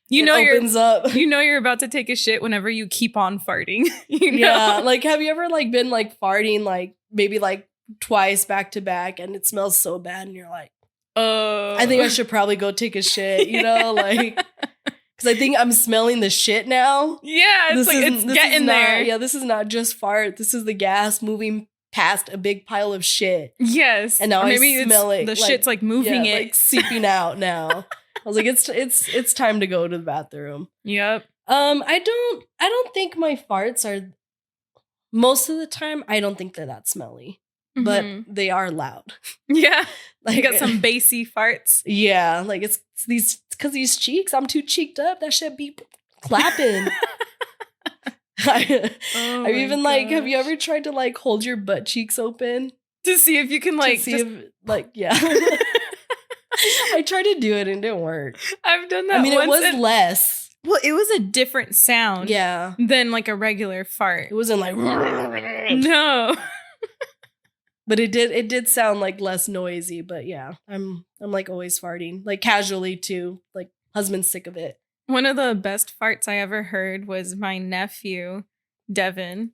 you it know opens up. You know you're about to take a shit whenever you keep on farting. You know? Yeah, like have you ever like been like farting like maybe like twice back to back and it smells so bad and you're like, I think I should probably go take a shit, you know, like because I think I'm smelling the shit now. Yeah, it's like it's getting there. Yeah, this is not just fart. This is the gas moving past a big pile of shit. Yes, And now or I maybe smell it's, it. the like, shit's like moving it. like seeping out now. I was like, it's time to go to the bathroom. Yep. I don't think my farts are. Most of the time, I don't think they're that smelly, but Mhm. they are loud. Yeah, Like you got some bassy farts. Yeah, like it's these because these cheeks. I'm too cheeked up. That shit be clapping. Oh I've my even like, have you gosh. ever tried to like hold your butt cheeks open To see if you can to like see just, if like yeah. I tried to do it and it didn't work. I've done that. I mean, it once was and- less. well, it was a different sound. Yeah, Than like a regular fart. it wasn't like. No. But it did sound like less noisy, but yeah, I'm like always farting, like casually too. Like husband's sick of it. One of the best farts I ever heard was my nephew, Devin.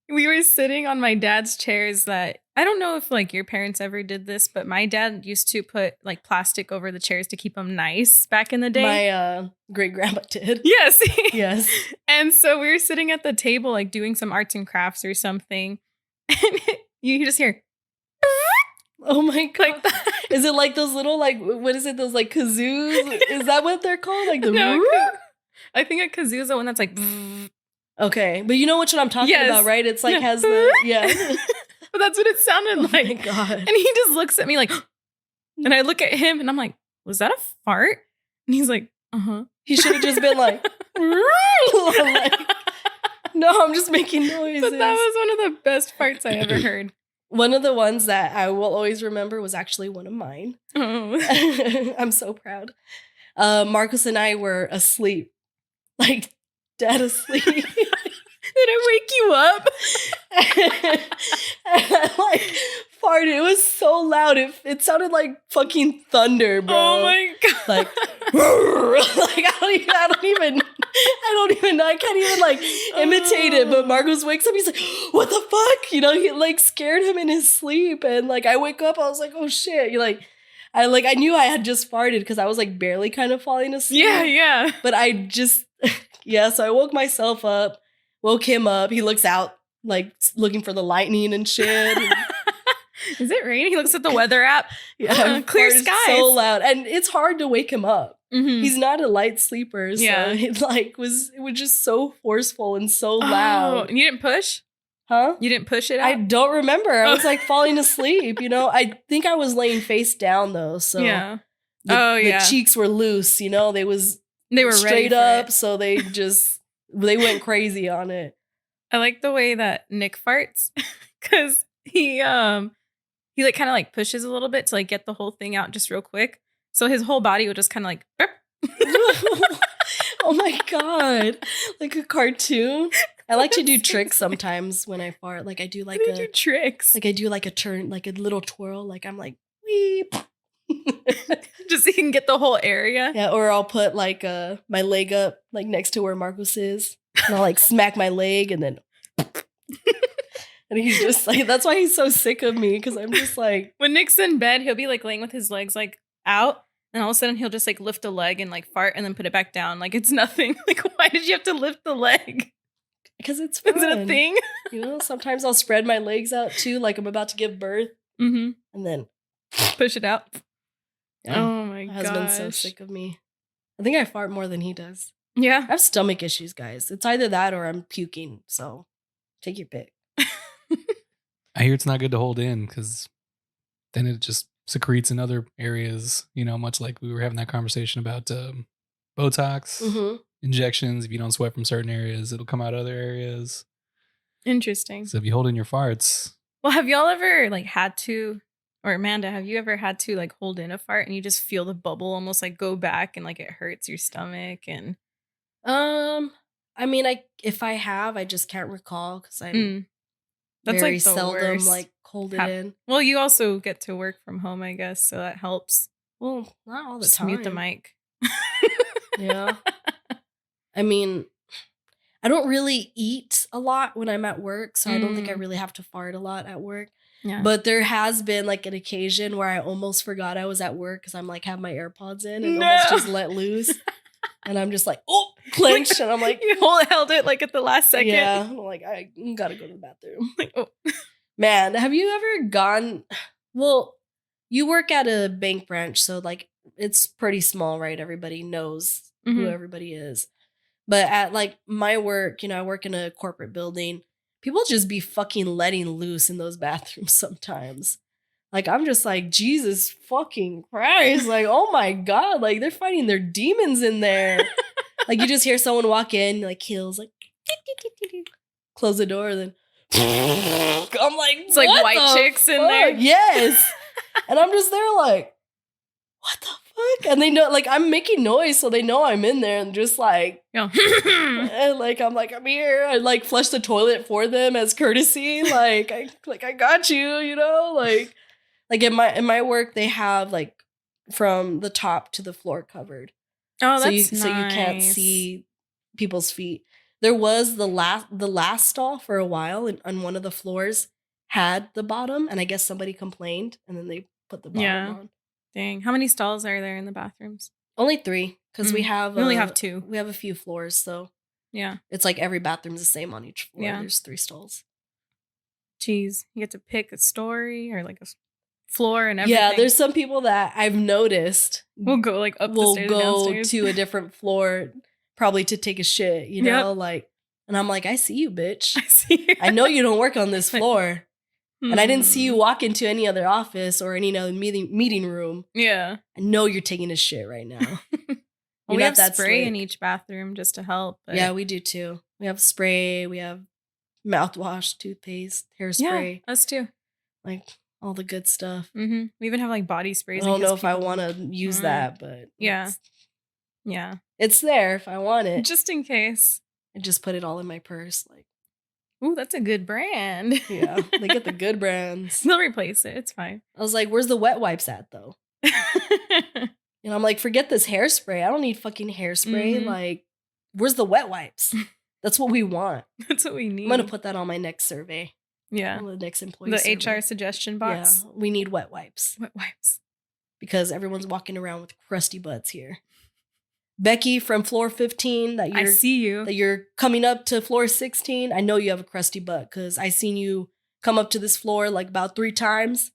We were sitting on my dad's chairs that I don't know if like your parents ever did this, but my dad used to put like plastic over the chairs to keep them nice back in the day. My great grandma did. Yes. Yes. And so we were sitting at the table, like doing some arts and crafts or something. And you just hear Oh my god. like that. Is it like those little like what is it? Those like kazoos? Is that what they're called? Like the No, I think a kazoo is the one that's like, Okay, but you know which one I'm talking Yes. about, right? It's like Yeah. has the yeah. but that's what it sounded Oh my like. god. And he just looks at me like, and I look at him and I'm like, was that a fart? And he's like, uh-huh. He should have just been like, I'm like, no, I'm just making noises. But that was one of the best farts I ever heard. One of the ones that I will always remember was actually one of mine. Oh. I'm so proud. Marcus and I were asleep, like dead asleep. Did I wake you up? And I like farted. It was so loud. It sounded like fucking thunder, bro. Oh my god. Like, like I don't even know. I can't even like imitate it. But Marcos wakes up. He's like, "What the fuck?" You know, he like scared him in his sleep. And like I wake up, I was like, "Oh shit!" You like, I knew I had just farted because I was like barely kind of falling asleep. Yeah. But I just so I woke myself up, woke him up. He looks out like looking for the lightning and shit. Is it raining? He looks at the weather app. Yeah, Clear farted skies. so loud, and it's hard to wake him up. Mhm. He's not a light sleeper, so Yeah. it was just so forceful and so Oh, loud. and you didn't push? Huh? You didn't push it I out? don't remember. I was like falling asleep. You know, I think I was laying face down though, so yeah. the cheeks were loose. You know, they were ready straight for up, it. so they went crazy on it. I like the way that Nick farts because he like kind of like pushes a little bit to like get the whole thing out just real quick. So his whole body will just kind of like burp. Oh my god, like a cartoon. I like to do tricks sometimes when I fart. Like I do like do tricks. like I do like a turn, like a little twirl. Like I'm like weep. Just so you can get the whole area. Yeah, or I'll put like my leg up like next to where Marcos is, and I'll like smack my leg, and then and he's just like, that's why he's so sick of me, because I'm just like, When Nick's in bed, he'll be like laying with his legs like out, and all of a sudden he'll just like lift a leg and like fart and then put it back down like it's nothing. Like, why did you have to lift the leg? because it's fun. Is it a thing? You know, sometimes I'll spread my legs out too, like I'm about to give birth, Mm-hmm. and then Push it out. yeah, Oh my my god. husband's so sick of me. I think I fart more than he does. I Yeah. have stomach issues, guys. It's either that or I'm puking. So take your pick. I hear it's not good to hold in because then it just secretes in other areas, you know, much like we were having that conversation about Botox Mm-hmm. injections. If you don't sweat from certain areas, it'll come out other areas. Interesting. So if you hold in your farts, Well, have y'all ever like had to, or Amanda, have you ever had to like hold in a fart and you just feel the bubble almost like go back and like it hurts your stomach and I mean, if I have, I just can't recall because I'm Mm. That's very like the seldom worst. like hold it Hap- in. Well, you also get to work from home, I guess, so that helps. Well, not all the Just time. mute the mic. Yeah. I mean, I don't really eat a lot when I'm at work, so I don't think I really have to fart a lot at work. Yeah. But there has been like an occasion where I almost forgot I was at work because I'm like have my AirPods in and No. almost just let loose. And I'm just like, oh, clenched. And I'm like, you held it like at the last second. yeah. I'm like, I gotta go to the bathroom. Like, oh. Man, have you ever gone? Well, you work at a bank branch, so like it's pretty small, right? Everybody knows who Mhm. everybody is. But at like my work, you know, I work in a corporate building. People just be fucking letting loose in those bathrooms sometimes. Like I'm just like, Jesus fucking Christ. Like, oh my God. Like they're fighting their demons in there. Like you just hear someone walk in, like heels, like close the door, then I'm like, It's like what white the chicks in fuck? there. Yes. And I'm just there like, what the fuck? And they know, like, I'm making noise, so they know I'm in there and just like, Yeah. and like, I'm like, I'm here. I like flush the toilet for them as courtesy. Like, I got you, you know? Like in my work, they have like from the top to the floor covered. Oh, that's So you can't nice. see people's feet. There was the last stall for a while, and on one of the floors had the bottom, and I guess somebody complained, and then they put the bottom Yeah. on. Dang. How many stalls are there in the bathrooms? Only 3, because we only have 2. We have a few floors, so Yeah. it's like every bathroom's the same on each floor. Yeah. There's 3 stalls. Jeez. You get to pick a story or like a floor and everything. Yeah, there's some people that I've noticed We'll go like up the will stairs, go downstairs. to a different floor, probably to take a shit, you know? Yep. Like, and I'm like, I see you, bitch. I see. I know you don't work on this floor. And I didn't see you Hmm. walk into any other office or any other meeting room. Yeah. I know you're taking a shit right now. Well, You're we not have that spray in slick. each bathroom just to help. But Yeah, we do too. We have spray, we have mouthwash, toothpaste, hairspray, us too. like all the good stuff. Mm-hmm. We even have like body sprays. I don't in know case if I people- want to use Mm. that, but Yeah. Yeah. it's there if I want it. Just in case. I just put it all in my purse. Like, Ooh, that's a good brand. Yeah, they get the good brands. They'll replace it. It's fine. I was like, where's the wet wipes at, though? And I'm like, forget this hairspray. I don't need fucking hairspray. Mhm. Like, where's the wet wipes? That's what we want. That's what we need. I'm going to put that on my next survey. yeah. On the next employee The survey. HR suggestion box. Yeah, we need wet wipes. Wet wipes. Because everyone's walking around with crusty butts here. Becky from floor 15, I see you. that you're coming up to floor 16. I know you have a crusty butt because I seen you come up to this floor like about 3 times.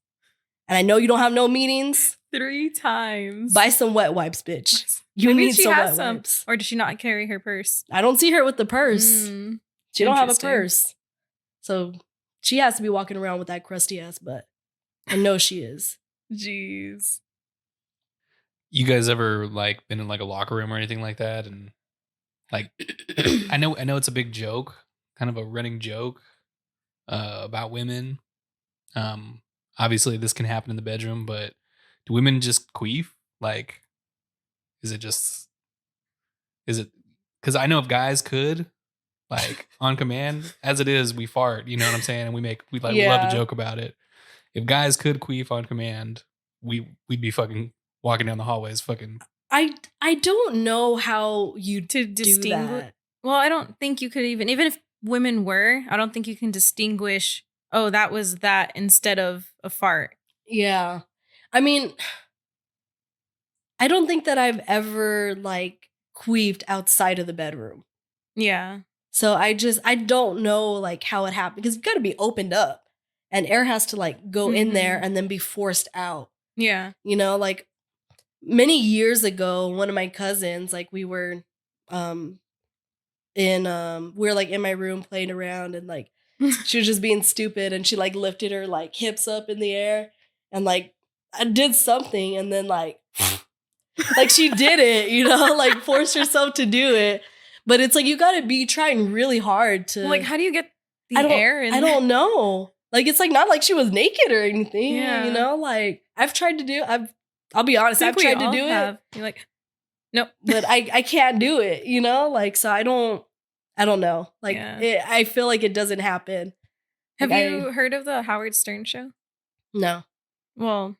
And I know you don't have no meetings. 3 times. Buy some wet wipes, bitch. You Maybe need she some has wet some. wipes. Or does she not carry her purse? I don't see her with the purse. Mm, She don't have a interesting. purse. So she has to be walking around with that crusty ass butt. I know she is. Jeez. You guys ever like been in like a locker room or anything like that? And like, I know it's a big joke, kind of a running joke about women. Obviously this can happen in the bedroom, but do women just queef? Like, is it because I know if guys could, like on command, as it is, we fart, you know what I'm saying? And we love Yeah. to joke about it. If guys could queef on command, we'd be fucking walking down the hallways fucking. I don't know how you To do distinguish. that. Well, I don't think you could even if women were, I don't think you can distinguish, oh, that was that instead of a fart. Yeah. I mean, I don't think that I've ever like queefed outside of the bedroom. Yeah. So I don't know like how it happened because you got to be opened up and air has to like go in there and then be forced out. Yeah. You know, like many years ago, one of my cousins, like we were we were like in my room playing around and like she was just being stupid and she like lifted her like hips up in the air and like I did something and then like she did it, you know, like forced herself to do it. But it's like you gotta be trying really hard to Like, how do you get the I don't, air in I don't know. Like it's like not like she was naked or anything, Yeah. you know? Like I've tried to do I'll be honest, I've we tried to all do have. You're like, nope. it, but I can't do it, you know? Like so I don't know. Like Yeah. I feel like it doesn't happen. Have Like, you heard of the Howard Stern show? No. Well,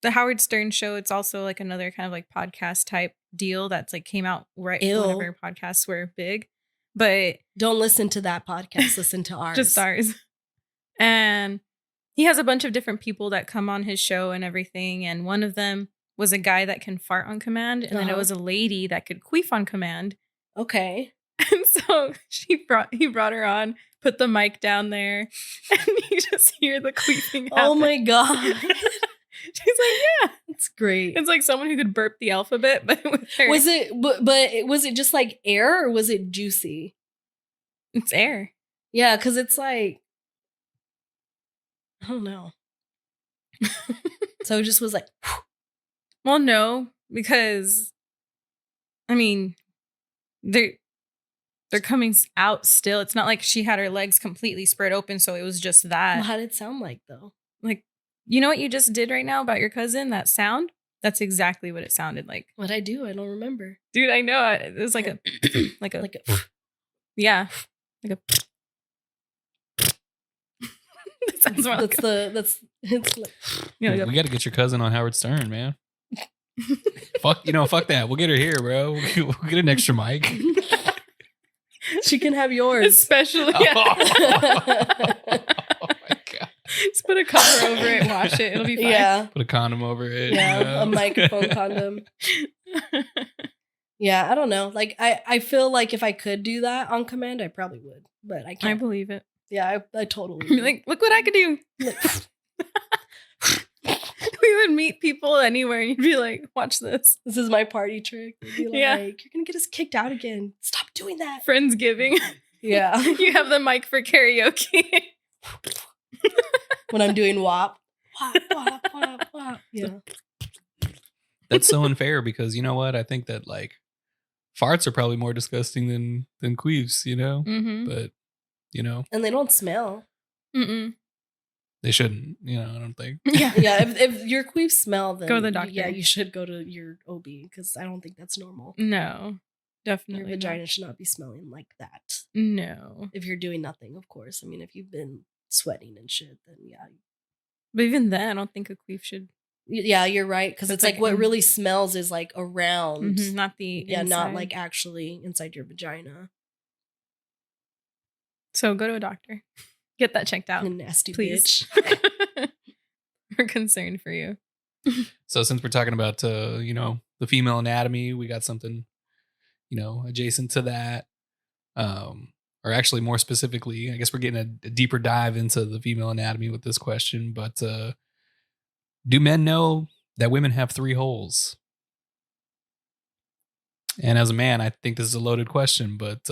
the Howard Stern show, it's also like another kind of like podcast type deal that's like came out right Ew. whenever podcasts were big. But Don't listen to that podcast, listen to ours. just ours. And he has a bunch of different people that come on his show and everything. And one of them was a guy that can fart on command. And then it Uh-huh. was a lady that could queef on command. Okay. And so he brought her on, put the mic down there, and you just hear the queefing happen. Oh my god. She's like, yeah. That's great. It's like someone who could burp the alphabet, but with her. Was it but was it just like air or was it juicy? It's air. Yeah, because it's like I don't know. So it just was like Well, no, because I mean, they're coming out still. It's not like she had her legs completely spread open, so it was just that. well, how did it sound like though? Like, you know what you just did right now about your cousin? That sound? That's exactly what it sounded like. What'd I do? I don't remember. Dude, I know. It was like a, like a, Like a, yeah. Like a, that sounds more like it's like yeah, like We got to get your cousin on Howard Stern, man. fuck that. We'll get her here, bro. We'll get an extra mic. she can have a, yours. especially, Oh, yeah. my god! Just put a cover over it, wash it. It'll be fine. Yeah. Put a condom over it. Yeah, you know? a microphone condom. Yeah, I don't know. Like I feel like if I could do that on command, I probably would. But I I can't. believe it. Yeah, I totally Be would. like, look what I could do. We would meet people anywhere and you'd be like, watch this. This is my party trick. It'd be like, Yeah. you're gonna get us kicked out again. Stop doing that. Friendsgiving. Yeah. You have the mic for karaoke. When I'm doing WAP. WAP, WAP, WAP, WAP. Yeah. That's so unfair because you know what? I think that like farts are probably more disgusting than queefs, you know? Mm-hmm. But you know, And they don't smell. Mm-mm. they shouldn't, you know, I don't think. Yeah. Yeah, if your queefs smell, then Go to the doctor. Yeah, you should go to your OB because I don't think that's normal. No. Definitely. Your vagina should not be smelling like that. No. If you're doing nothing, of course. I mean, if you've been sweating and shit, then yeah. But even then, I don't think a queef should. Yeah, you're right. Because it's like what really smells is like around. Not the Yeah, inside. not like actually inside your vagina. So go to a doctor. Get that checked out. A nasty please. bitch. We're concerned for you. So since we're talking about, the female anatomy, we got something, adjacent to that. Or actually more specifically, I guess we're getting a deeper dive into the female anatomy with this question. But do men know that women have 3 holes? And as a man, I think this is a loaded question, but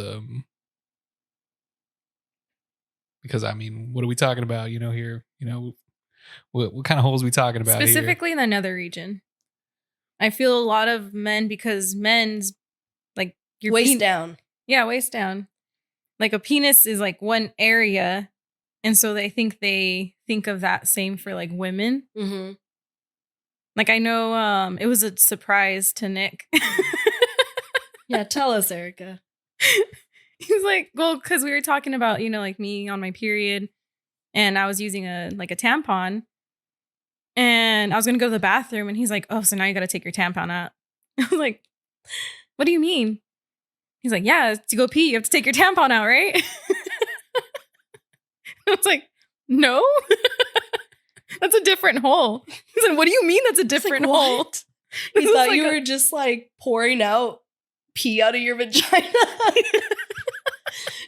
because I mean, what are we talking about? Here, what kind of holes are we talking about Specifically in the nether region. I feel a lot of men, because men's like your waist down. Yeah, waist down. Like a penis is like one area. And so they think of that same for like women. Mm-hmm. Like I know it was a surprise to Nick. Yeah, tell us, Erika. He's like, well, because we were talking about, like me on my period, and I was using a tampon, and I was gonna go to the bathroom, and he's like, oh, so now you gotta take your tampon out. I was like, what do you mean? He's like, yeah, to go pee, you have to take your tampon out, right? I was like, no, that's a different hole. He said, what do you mean that's a different hole? What? He thought you were just like pouring out pee out of your vagina.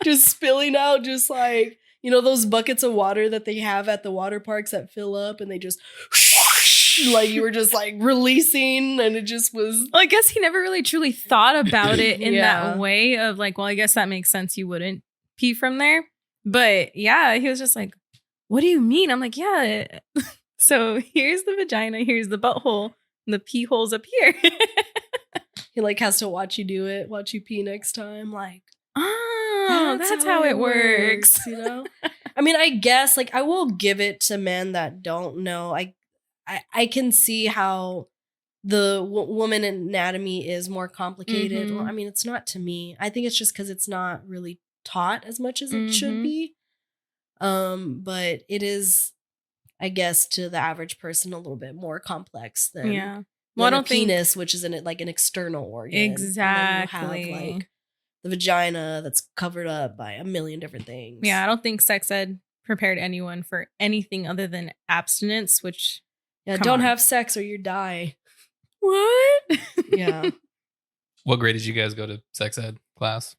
Just spilling out, just like, those buckets of water that they have at the water parks that fill up and they just like you were just like releasing, and it just was. Well, I guess he never really truly thought about it in that way of like, well, I guess that makes sense. You wouldn't pee from there. But yeah, he was just like, what do you mean? I'm like, yeah. So here's the vagina, here's the butthole, and the pee hole's up here. He like has to watch you do it, watch you pee next time. Like, oh, that's how it works. I mean, I guess like I will give it to men that don't know. I can see how the woman anatomy is more complicated. Mm-hmm. Well, I mean, it's not to me. I think it's just because it's not really taught as much as it should be. But it is, I guess, to the average person a little bit more complex than well, I don't penis, which is like an external organ. Exactly. And then you have like the vagina that's covered up by a million different things. Yeah, I don't think sex ed prepared anyone for anything other than abstinence, which don't have sex or you die. What? Yeah. What grade did you guys go to sex ed class?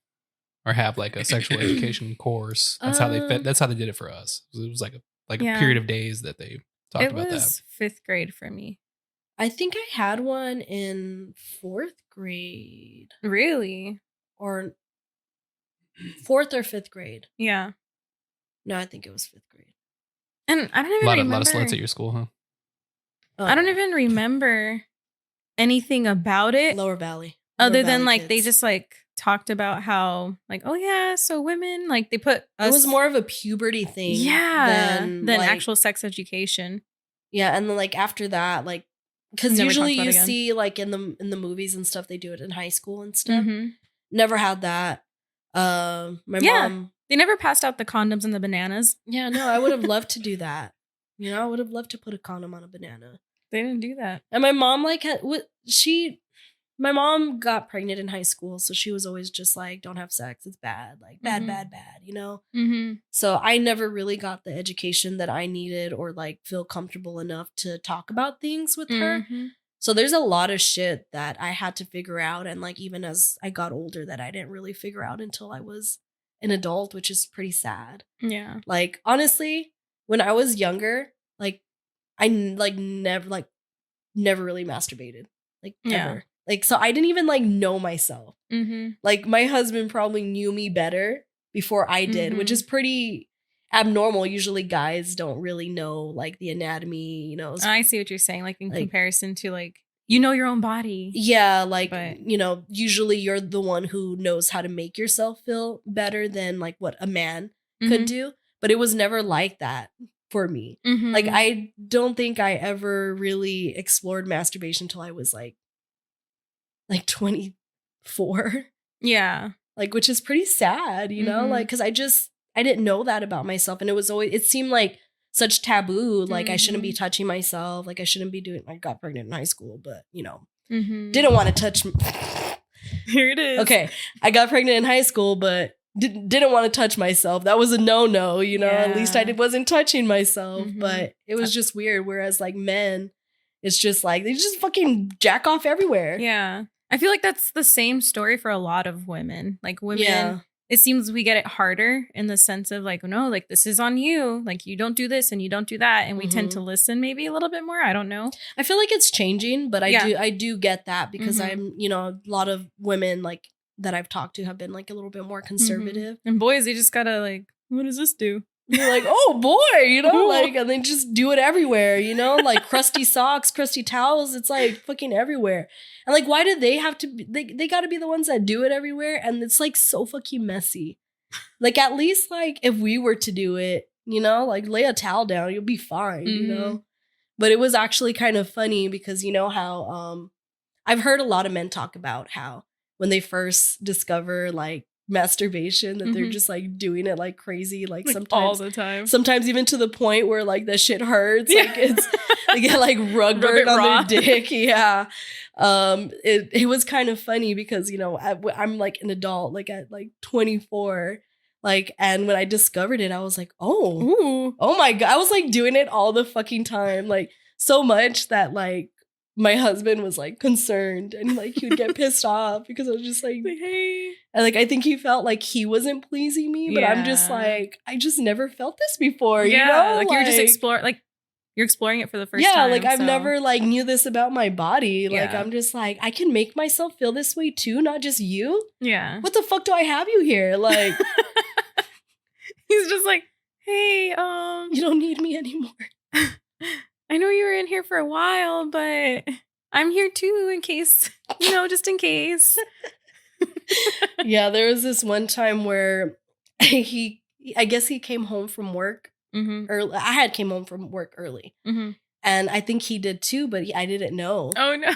Or have like a sexual education course? That's how they did it for us. It was like a period of days that they talked about that. It was 5th grade for me. I think I had one in 4th grade. Really? Or 4th or 5th grade. Yeah. No, I think it was 5th grade. And I don't even remember. A lot of sluts at your school, huh? I don't even remember anything about it. Lower Valley. Other than like they just like talked about how like, oh yeah, so women like they put us. It was more of a puberty thing. Yeah. Than like, actual sex education. Yeah. And then like after that, like, because usually you see like in the movies and stuff, they do it in high school and stuff. Mm-hmm. Never had that. My mom. They never passed out the condoms and the bananas. Yeah, no, I would have loved to do that. I would have loved to put a condom on a banana. They didn't do that. And my mom my mom got pregnant in high school, so she was always just like, don't have sex, it's bad, like bad, bad, Mm-hmm. So I never really got the education that I needed or like feel comfortable enough to talk about things with her. So there's a lot of shit that I had to figure out, and like even as I got older, that I didn't really figure out until I was an adult, which is pretty sad. Yeah. Like honestly, when I was younger, like I never really masturbated, like ever. Like, so I didn't even like know myself. Mm-hmm. Like my husband probably knew me better before I did, which is pretty abnormal. Usually guys don't really know like the anatomy, I see what you're saying. Like in comparison to like, your own body. Yeah. Like, usually you're the one who knows how to make yourself feel better than like what a man could do. But it was never like that for me. Mm-hmm. Like, I don't think I ever really explored masturbation until I was like 24. Yeah. Like, which is pretty sad, you know, like, because I didn't know that about myself. And it seemed like such taboo. Like, I shouldn't be touching myself. Like, I shouldn't be doing, I got pregnant in high school, but, you know, didn't want to touch. Here it is. Okay. I got pregnant in high school, but didn't want to touch myself. That was a no-no, you know, at least I wasn't touching myself, but it was just weird. Whereas like men, it's just like, they just fucking jack off everywhere. Yeah. I feel like that's the same story for a lot of women. Like women, it seems we get it harder in the sense of like, no, like this is on you. Like you don't do this and you don't do that. And we tend to listen maybe a little bit more. I don't know. I feel like it's changing, but I do get that because I'm, you know, a lot of women like that I've talked to have been like a little bit more conservative. And boys, they just gotta like, what does this do? You're like, oh boy, you know, like, and they just do it everywhere, you know, like crusty socks, crusty towels. It's like fucking everywhere. And like, why do they have to be, they got to be the ones that do it everywhere. And it's like so fucking messy. Like, at least like if we were to do it, you know, like lay a towel down, you'll be fine, you know. But it was actually kind of funny because you know how I've heard a lot of men talk about how when they first discover like masturbation that they're just like doing it like crazy, like sometimes all the time, sometimes even to the point where like the shit hurts. Like it's they get like rug burn on their dick. It was kind of funny because you know I'm like an adult like at like 24, like, and when I discovered it I was like, oh my god, I was like doing it all the fucking time, like so much that like my husband was like concerned and like he would get pissed off because I was just like, hey. And like I think he felt like he wasn't pleasing me, but I'm just like, I just never felt this before. You know? Like you're just you're exploring it for the first time. Yeah, like I've never like knew this about my body. Like I'm just like, I can make myself feel this way too, not just you. Yeah. What the fuck do I have you here? Like he's just like, hey, you don't need me anymore. I know you were in here for a while, but I'm here too in case, you know, just in case. Yeah, there was this one time where I guess he came home from work early. I had came home from work early. And I think he did too, but I didn't know. Oh no.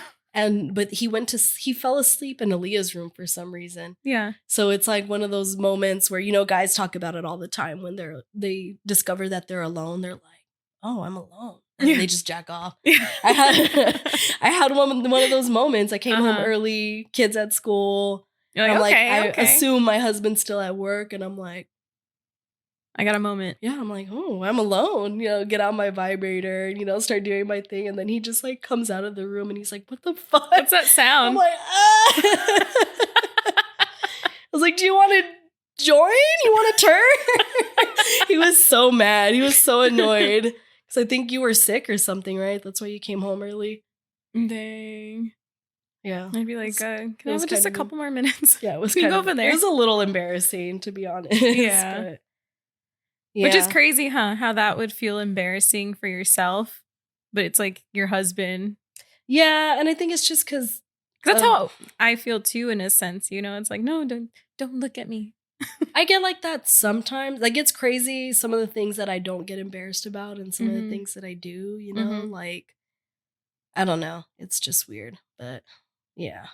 But he fell asleep in Aaliyah's room for some reason. Yeah. So it's like one of those moments where, you know, guys talk about it all the time when they discover that they're alone. They're like, oh, I'm alone. And they just jack off. I had one of those moments. I came home early, kids at school. You're like, I assume my husband's still at work, and I'm like, I got a moment. Yeah, I'm like, oh, I'm alone. You know, get out my vibrator, you know, start doing my thing, and then he just like comes out of the room, and he's like, what the fuck? What's that sound? I'm like, I was like, do you want to join? You want to turn? He was so mad. He was so annoyed. I think you were sick or something, right? That's why you came home early. Dang. Yeah. I'd be like, can I have just a couple more minutes? Yeah, it was kind of, go over there. It was a little embarrassing, to be honest. Yeah. But, Which is crazy, huh? How that would feel embarrassing for yourself, but it's like your husband. Yeah, and I think it's just because that's how I feel too, in a sense. You know, it's like, no, don't look at me. I get like that sometimes. Like, it's crazy some of the things that I don't get embarrassed about and some of the things that I do, you know? Like, I don't know. It's just weird. But, yeah.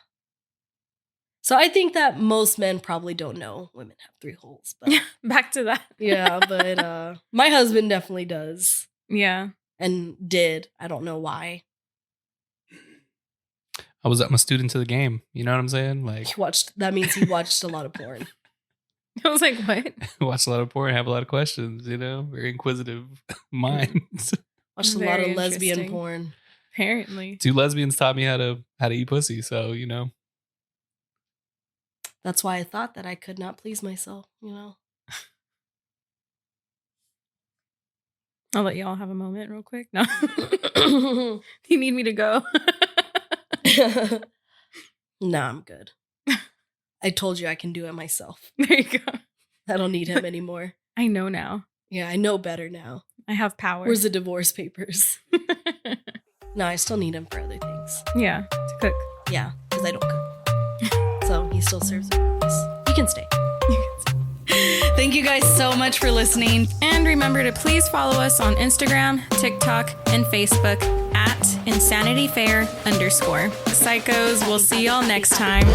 So I think that most men probably don't know women have 3 holes. But back to that. Yeah, but my husband definitely does. Yeah. And did. I don't know why. I'm a student to the game. You know what I'm saying? Like, that means he watched a lot of porn. I was like, what? Watch a lot of porn, have a lot of questions, you know? Very inquisitive minds. Watched a lot of lesbian porn. Apparently. 2 lesbians taught me how to eat pussy, so, you know. That's why I thought that I could not please myself, you know? I'll let y'all have a moment real quick. No. You need me to go? No, I'm good. I told you I can do it myself. There you go. I don't need him anymore. I know now. Yeah, I know better now. I have power. Where's the divorce papers? No, I still need him for other things. Yeah, to cook. Yeah, because I don't cook. So he still serves a purpose. You can stay. Thank you guys so much for listening. And remember to please follow us on Instagram, TikTok, and Facebook @InsanityFair_. Psychos, we'll see y'all next time.